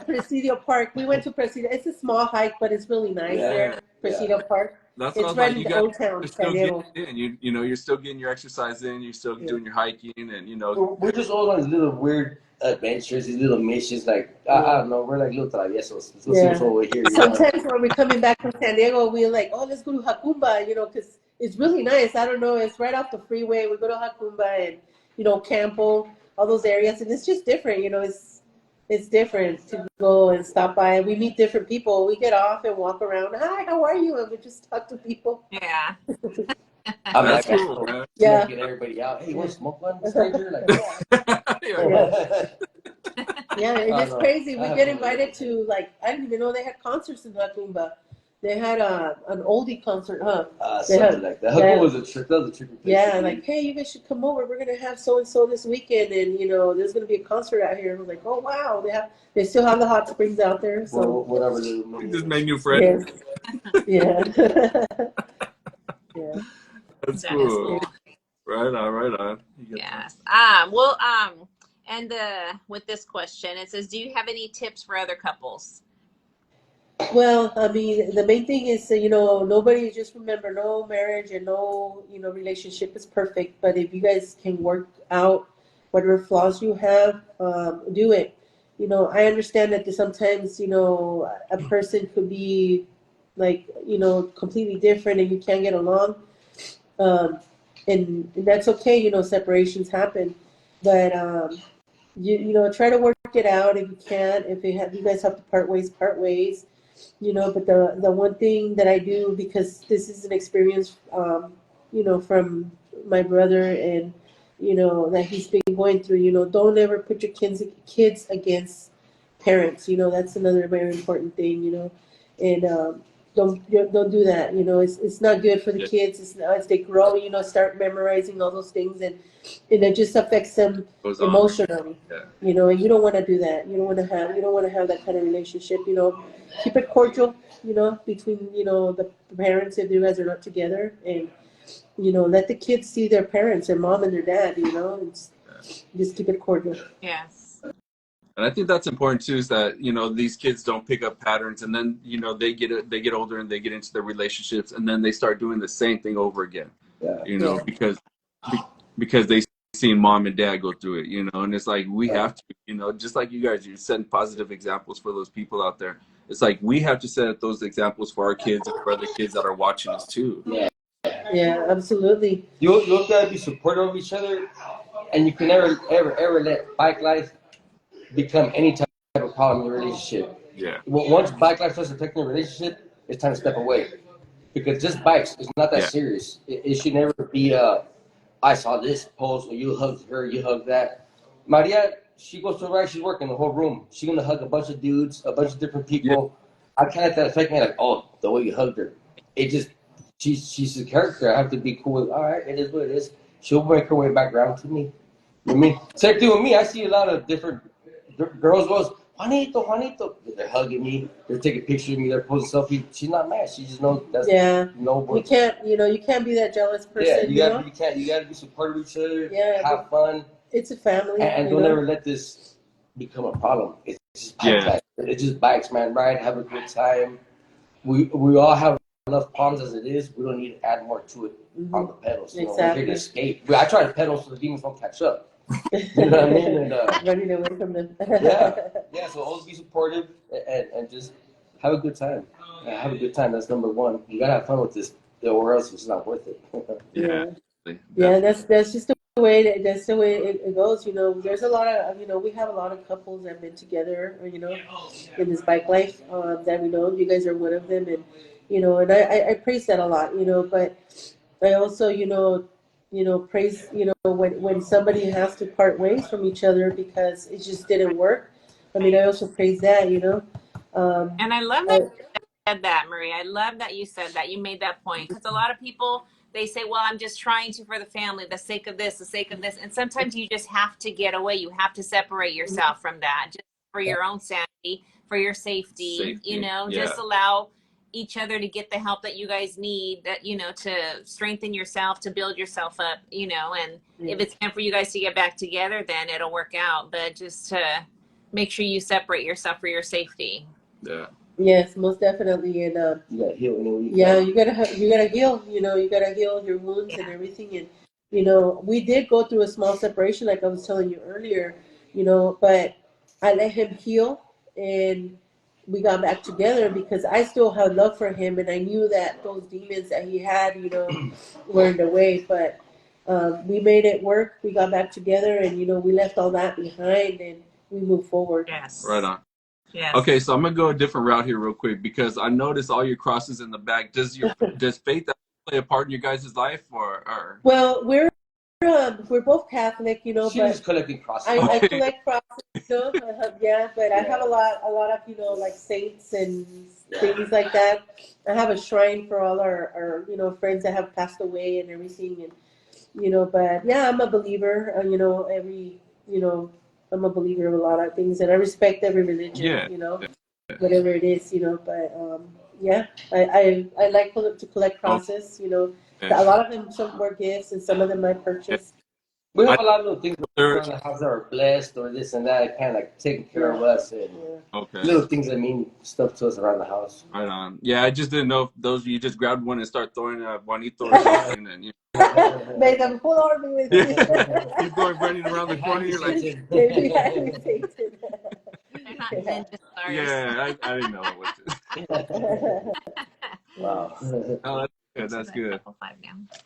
Speaker 3: Presidio Park. We went to Presidio. It's a small hike, but it's really nice
Speaker 2: Yeah.
Speaker 3: there. Presidio Park.
Speaker 2: that's what I
Speaker 3: It's
Speaker 2: was
Speaker 3: right
Speaker 2: like.
Speaker 3: in
Speaker 2: You
Speaker 3: the
Speaker 2: guys
Speaker 3: old town,
Speaker 2: are still
Speaker 3: San
Speaker 2: getting
Speaker 3: Diego.
Speaker 2: it in. You know, you're still getting your exercise in. You're still
Speaker 3: Yeah.
Speaker 2: doing your hiking, and you know,
Speaker 4: we're just all on these little weird adventures, these little missions. Like I don't know, we're like little traviesos. Let's see what's over here. You know?
Speaker 3: Sometimes when we're coming back from San Diego, we're like, oh, let's go to Jacumba, you know, because it's really nice. I don't know. It's right off the freeway. We go to Jacumba and, you know, Campo, all those areas. And it's just different, you know, it's different to go and stop by. We meet different people. We get off and walk around. Hi, how are you? And we just talk to people.
Speaker 1: Yeah.
Speaker 4: I'm
Speaker 2: that's
Speaker 4: like,
Speaker 2: cool, man.
Speaker 3: Yeah.
Speaker 4: smoking everybody out. Hey, you want to smoke one, stranger? Like,
Speaker 2: Yeah.
Speaker 3: Yeah,
Speaker 4: I
Speaker 3: it's
Speaker 4: know.
Speaker 3: crazy. We
Speaker 4: I
Speaker 3: get
Speaker 4: have no
Speaker 3: invited
Speaker 4: idea.
Speaker 3: to, like, I didn't even know they had concerts in Jacumba. They had an oldie concert, huh? They
Speaker 4: Something
Speaker 3: had-
Speaker 4: like that.
Speaker 3: yeah.
Speaker 4: That was a trip. That was a trippy place.
Speaker 3: Yeah,
Speaker 4: to be.
Speaker 3: like, hey, you guys should come over. We're gonna have so and so this weekend, and you know, there's gonna be a concert out here. And we're like, oh wow, they still have the hot springs out there. So
Speaker 4: Well, whatever.
Speaker 2: You just made new friends.
Speaker 3: yeah, yeah.
Speaker 2: That's
Speaker 1: That is
Speaker 2: cool.
Speaker 1: cool.
Speaker 2: Right on, right on. You get
Speaker 1: Yes. Well, and with this question, it says, do you have any tips for other couples?
Speaker 3: Well, I mean, the main thing is, you know, nobody, just remember, no marriage and no, you know, relationship is perfect. But if you guys can work out whatever flaws you have, do it. You know, I understand that sometimes, you know, a person could be like, you know, completely different and you can't get along. Um, and that's okay, you know, separations happen. But, you know, try to work it out if you can. If you guys have to part ways, part ways. You know, but the one thing that I do, because this is an experience, you know, from my brother and, you know, that he's been going through, you know, don't ever put your kids against parents. You know, that's another very important thing, you know, and don't do that. You know, it's not good for the
Speaker 2: Yeah.
Speaker 3: kids. It's not, as they grow, you know, start memorizing all those things, and it just affects them
Speaker 2: Goes on.
Speaker 3: emotionally.
Speaker 2: Yeah.
Speaker 3: You know, and you don't want to do that. You don't want to have that kind of relationship. You know, keep it cordial. You know, between, you know, the parents, if you guys are not together, and you know, let the kids see their parents, their mom and their dad. You know, and just keep it cordial.
Speaker 1: Yes.
Speaker 2: And I think that's important too, is that, you know, these kids don't pick up patterns, and then, you know, they get older and they get into their relationships, and then they start doing the same thing over again.
Speaker 4: Yeah.
Speaker 2: You know,
Speaker 3: Yeah.
Speaker 2: because they seen mom and dad go through it, you know, and it's like we have to, you know, just like you guys, you're setting positive examples for those people out there. It's like we have to set those examples for our kids and for other kids that are watching us too.
Speaker 3: Yeah, absolutely.
Speaker 4: You gotta be supportive of each other, and you can never let bike life become any type of problem in your relationship.
Speaker 2: Yeah.
Speaker 4: Once bike life starts affecting your relationship, it's time to step away, because just bikes is not that
Speaker 2: Yeah.
Speaker 4: serious. It should never be I saw this post, or you hugged her, you hugged that. Maria, she goes to ride, she's working the whole room. She's gonna hug a bunch of dudes, a bunch of different people. I can't let that affect me. Like, oh, the way you hugged her, it just she's a character. I have to be cool with. All right, it is what it is. She'll make her way back around to me. You know what I mean, same thing with me. I see a lot of different girls goes, Juanito. They're hugging me. They're taking pictures of me. They're posting selfies. She's not mad. She just knows that's no.
Speaker 3: You can't, you know, you can't be that jealous person.
Speaker 4: Yeah, you gotta be supportive of each other.
Speaker 3: Yeah,
Speaker 4: have fun.
Speaker 3: It's a family.
Speaker 4: And don't ever let this become a problem. It's just bikes. It's just bikes, man. Ride, have a good time. We all have enough problems as it is. We don't need to add more to it on the pedals. You know, we're here to escape. I try to pedal so the demons don't catch up. You know what I mean? And
Speaker 3: running away from them.
Speaker 4: yeah. So always be supportive and just have a good time. Have a good time. That's number one. You gotta have fun with this, or else it's not worth it.
Speaker 2: Yeah.
Speaker 3: Yeah, that's just the way it goes. You know, there's a lot of we have a lot of couples that have been together, in this bike life that we know. You guys are one of them, and and I praise that a lot. But I also praise when somebody has to part ways from each other because it just didn't work. I mean, I also praise that.
Speaker 1: And I love
Speaker 3: I,
Speaker 1: that said that, Marie. I love that you said that. You made that point because a lot of people they say, "Well, I'm just trying to for the family, the sake of this, the sake of this." And sometimes you just have to get away. You have to separate yourself from that, just for your own sanity, for your safety. Just allow each other to get the help that you guys need. That to strengthen yourself, to build yourself up. And if it's time for you guys to get back together, then it'll work out. But just to make sure you separate yourself for your safety.
Speaker 2: Yeah.
Speaker 3: Yes, most definitely, and
Speaker 4: You gotta heal anyway.
Speaker 3: you gotta heal. You gotta heal your wounds and everything. And we did go through a small separation, like I was telling you earlier. But I let him heal, and we got back together because I still had love for him, and I knew that those demons that he had, were in the way. But we made it work. We got back together, and we left all that behind, and we moved forward.
Speaker 1: Yes.
Speaker 2: Right on.
Speaker 1: Yes.
Speaker 2: Okay, so I'm gonna go a different route here real quick because I noticed all your crosses in the back. Does faith play a part in your guys' life, or?
Speaker 3: Well, we're both Catholic,
Speaker 4: She
Speaker 3: but
Speaker 4: was collecting crosses.
Speaker 3: I collect crosses, yeah. But I have a lot of like saints and things like that. I have a shrine for all our friends that have passed away and everything, and But yeah, I'm a believer. I'm a believer of a lot of things, and I respect every religion.
Speaker 2: Yeah.
Speaker 3: Whatever it is, But yeah, I like to collect crosses. A lot of them, some were gifts, and some of them I purchased.
Speaker 4: We have a lot of little things around the house that are blessed or this and that, kind of like taking care of us, and little things that mean stuff to us around the house.
Speaker 2: Right on. Yeah, I just didn't know if those you just grabbed one and start throwing a Juanito or something, and
Speaker 3: Made them pull on me with me.
Speaker 2: keep going running around the corner. You're like,
Speaker 3: Maybe Satan.
Speaker 1: They're not ninja stars.
Speaker 2: yeah, I didn't know what.
Speaker 4: Wow.
Speaker 2: Oh, that's good.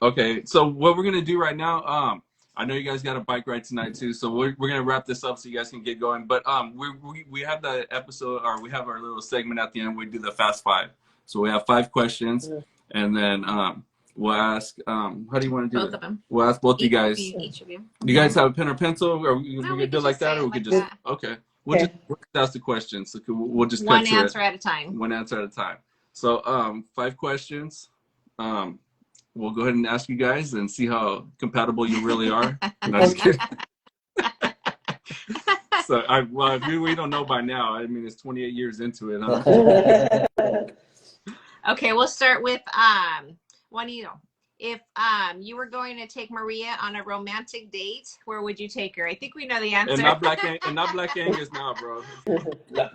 Speaker 2: Okay, so what we're gonna do right now, I know you guys got a bike ride tonight too, so we're gonna wrap this up so you guys can get going. But we have the episode, or we have our little segment at the end. We do the fast five. So we have 5 questions, and then we'll ask. How do you want to do
Speaker 1: both
Speaker 2: it?
Speaker 1: of them.
Speaker 2: We'll ask both you guys.
Speaker 1: Each of you.
Speaker 2: Do you guys have a pen or pencil? Or we gonna do it like that, or we
Speaker 1: like
Speaker 2: could just
Speaker 1: that.
Speaker 2: okay. We'll just ask the questions. So we'll just
Speaker 1: one
Speaker 2: cut to
Speaker 1: answer
Speaker 2: it.
Speaker 1: at a time.
Speaker 2: One answer at a time. So 5 questions. We'll go ahead and ask you guys and see how compatible you really are. No, just kidding. So if we don't know by now. I mean, it's 28 years into it, huh?
Speaker 1: Okay, we'll start with Juanito. If you were going to take Maria on a romantic date, where would you take her? I think we know the answer.
Speaker 2: And not Black Angus now, bro.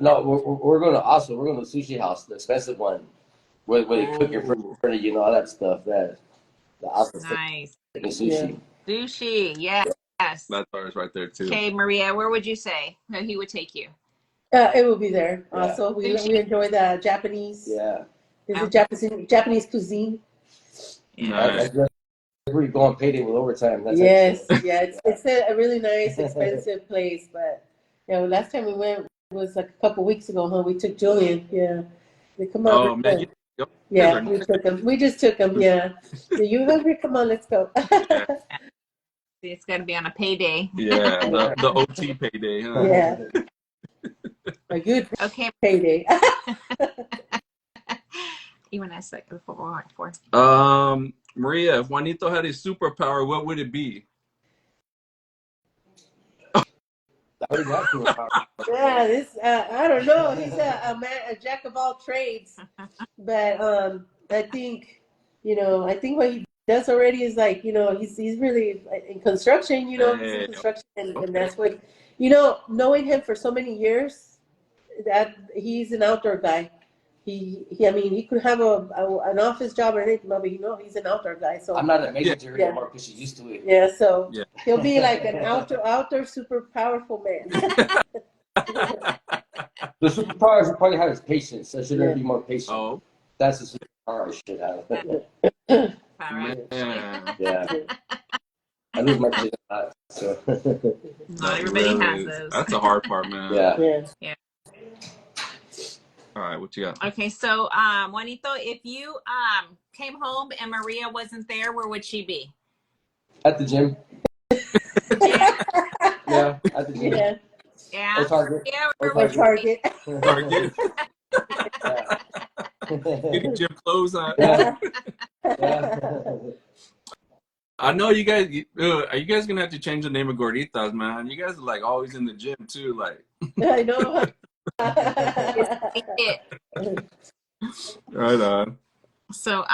Speaker 4: No, we're going to sushi house, the expensive one, where they cook in front of you, all that stuff.
Speaker 1: Nice.
Speaker 4: Sushi.
Speaker 1: Sushi, yes.
Speaker 2: That's ours right there too.
Speaker 1: Okay, Maria, where would you say he would take you?
Speaker 3: It will be there.
Speaker 4: Yeah.
Speaker 3: Also, we enjoy the Japanese.
Speaker 4: Yeah.
Speaker 3: Japanese cuisine.
Speaker 2: Nice.
Speaker 4: That's where you go on payday with overtime. That's
Speaker 3: It's a really nice, expensive place. But last time we went was like a couple weeks ago. We took Julian. Yeah, they come out.
Speaker 2: Oh man.
Speaker 3: Yeah, we took him. We just took him. Yeah. Are you hungry? Come on, let's go.
Speaker 1: It's got to be on a payday.
Speaker 2: Yeah, the OT payday. Huh?
Speaker 3: Yeah. A good payday.
Speaker 1: You want to ask that before?
Speaker 2: Maria, if Juanito had a superpower, what would it be?
Speaker 3: Yeah, I don't know. He's a jack of all trades, but I think what he does already is like he's really in construction. He's in construction, and that's what knowing him for so many years, that he's an outdoor guy. He could have an office job or anything, but he's an outdoor guy. So
Speaker 4: I'm not amazing to her anymore because she's used to it.
Speaker 3: Yeah, so he'll be like an outdoor super powerful man.
Speaker 4: The superpower I should probably have is patience. I should learn to be more patient.
Speaker 2: Oh
Speaker 4: That's the superpower I should have.
Speaker 1: All right.
Speaker 2: man,
Speaker 4: Yeah. I lose my patience a lot. So.
Speaker 1: Not everybody has those.
Speaker 2: That's the hard part, man.
Speaker 4: Yeah.
Speaker 1: Yeah.
Speaker 2: All right, what you got?
Speaker 1: Okay, so Juanito, if you came home and Maria wasn't there, where would she be?
Speaker 4: At the gym.
Speaker 1: Yeah.
Speaker 4: Yeah, at the gym.
Speaker 3: Yeah.
Speaker 1: Yeah.
Speaker 4: Or Target.
Speaker 1: Yeah,
Speaker 4: Or
Speaker 3: Or
Speaker 4: Target.
Speaker 3: Target.
Speaker 2: Target.
Speaker 4: Yeah.
Speaker 2: Getting gym clothes on.
Speaker 4: Yeah. Yeah.
Speaker 2: I know you guys. Are you guys gonna have to change the name of Gorditas, man? You guys are like always in the gym too. Like,
Speaker 3: I know.
Speaker 1: it.
Speaker 2: right on.
Speaker 1: So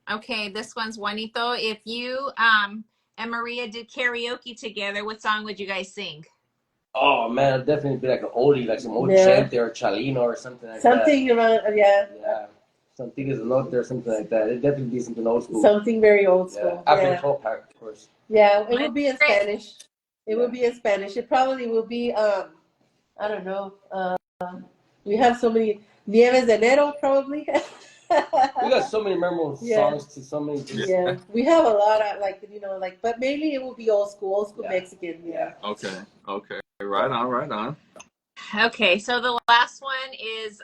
Speaker 1: okay, this one's Juanito. If you and Maria did karaoke together, what song would you guys sing?
Speaker 4: Oh man, it'd definitely be like an oldie, like some old
Speaker 3: Yeah.
Speaker 4: chante or chalino or something like
Speaker 3: Something around, yeah.
Speaker 4: that. Yeah. Something is a note or something like that. It'd definitely be something old school.
Speaker 3: Something very old
Speaker 4: Yeah.
Speaker 3: school.
Speaker 4: After
Speaker 3: Yeah.
Speaker 4: the 12 pack, of course.
Speaker 3: Yeah, it would be in
Speaker 1: Great.
Speaker 3: Spanish. It would be in Spanish. It probably will be, I don't know. We have so many. Nieves de Enero, probably.
Speaker 4: We got so many memorable
Speaker 3: Yeah.
Speaker 4: songs to so many.
Speaker 3: Yeah, we have a lot of but mainly it will be old school
Speaker 4: Yeah.
Speaker 3: Mexican. Yeah.
Speaker 2: Okay. Okay. Right on. Right on.
Speaker 1: Okay, so the last one is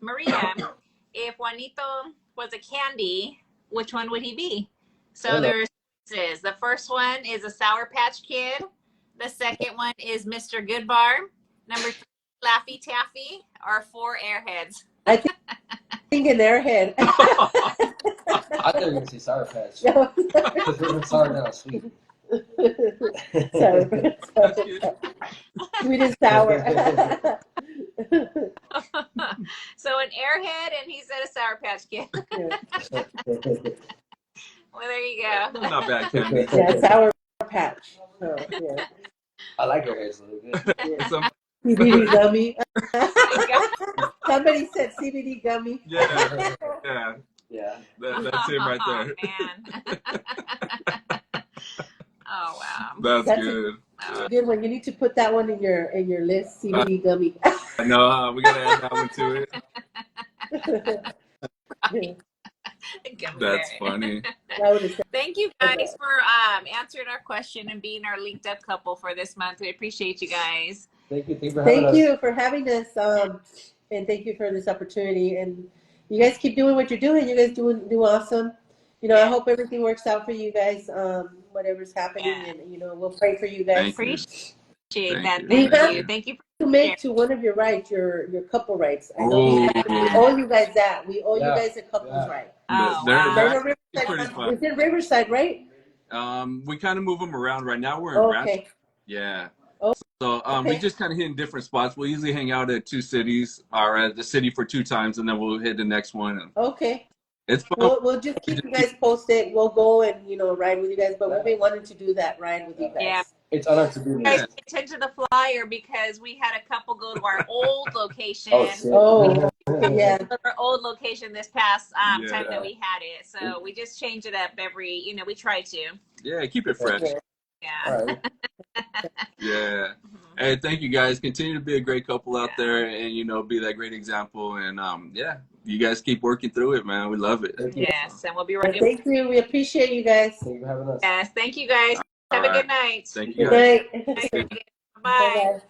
Speaker 1: Maria. If Juanito was a candy, which one would he be? So
Speaker 4: Hello.
Speaker 1: there's the first one is a Sour Patch Kid. The second one is Mr. Goodbar. Number 3, Laffy Taffy, or 4 Airheads.
Speaker 3: I think an airhead.
Speaker 4: I thought you were going to say Sour Patch.
Speaker 3: No.
Speaker 4: Because we're sour now, sweet.
Speaker 3: Sour.
Speaker 2: That's good.
Speaker 3: Sweet and sour.
Speaker 1: So an Airhead, and he said a Sour Patch Kid. Well, there you go.
Speaker 2: Not bad, candy.
Speaker 3: Yeah, Sour Patch. So, yeah.
Speaker 4: I like her hair, so good.
Speaker 3: Yeah.
Speaker 2: Some,
Speaker 3: CBD gummy. Somebody said CBD gummy.
Speaker 2: yeah. Yeah.
Speaker 4: Yeah.
Speaker 2: That's it right there.
Speaker 1: Man. Oh wow.
Speaker 2: That's
Speaker 3: That's
Speaker 2: good.
Speaker 3: Good one. You need to put that one in your list. CBD gummy.
Speaker 2: I know. We gotta add that one to it. That's funny.
Speaker 3: That would have
Speaker 1: Thank you guys for answering our question and being our linked up couple for this month. We appreciate you guys.
Speaker 4: Thank you. For having
Speaker 3: Thank
Speaker 4: us.
Speaker 3: you for having us, and thank you for this opportunity. And you guys keep doing what you're doing. You guys do awesome. I hope everything works out for you guys. Whatever's happening, and we'll pray for you guys.
Speaker 2: Thank you.
Speaker 1: Appreciate that.
Speaker 2: Thank
Speaker 1: Thank
Speaker 3: you.
Speaker 1: you. Thank you.
Speaker 3: To make to one of your rights, your couple rights. I know we owe you guys that. We owe you guys a couple's right.
Speaker 1: Oh,
Speaker 2: They're-
Speaker 1: wow.
Speaker 2: they're-
Speaker 3: Riverside,
Speaker 2: pretty fun.
Speaker 3: it's in Riverside, right?
Speaker 2: We kind of move them around. Right now we're in Rancho.
Speaker 3: Okay.
Speaker 2: Yeah.
Speaker 3: Oh,
Speaker 2: So we
Speaker 3: okay.
Speaker 2: just kind of hit in different spots. We'll usually hang out at 2 cities or at the city for 2 times, and then we'll hit the next one. And
Speaker 3: Okay.
Speaker 2: it's fun.
Speaker 3: We'll just keep you guys posted. We'll go and ride with you guys. But we've been wanting to do that ride with you guys.
Speaker 1: Yeah.
Speaker 4: It's an honor to be
Speaker 1: You guys
Speaker 4: here.
Speaker 1: pay attention to the flyer because we had a couple go to our old location.
Speaker 4: Oh, shit.
Speaker 3: Oh, yeah.
Speaker 1: Our old location this past time
Speaker 2: Yeah.
Speaker 1: that we had it. So we just change it up every, we try to.
Speaker 2: Yeah, keep it fresh.
Speaker 1: Yeah.
Speaker 4: All right.
Speaker 2: Yeah. Hey, thank you guys. Continue to be a great couple out there, and be that great example. And yeah, you guys keep working through it, man. We love it.
Speaker 4: Thank you.
Speaker 1: Yes, and we'll be right.
Speaker 3: Thank you. We appreciate you guys.
Speaker 4: Thank you for having us.
Speaker 1: Yes, thank you guys. Have a
Speaker 2: All right.
Speaker 1: good night.
Speaker 2: Thank you
Speaker 3: Good
Speaker 2: guys.
Speaker 3: night.
Speaker 1: Bye.
Speaker 3: Bye-bye.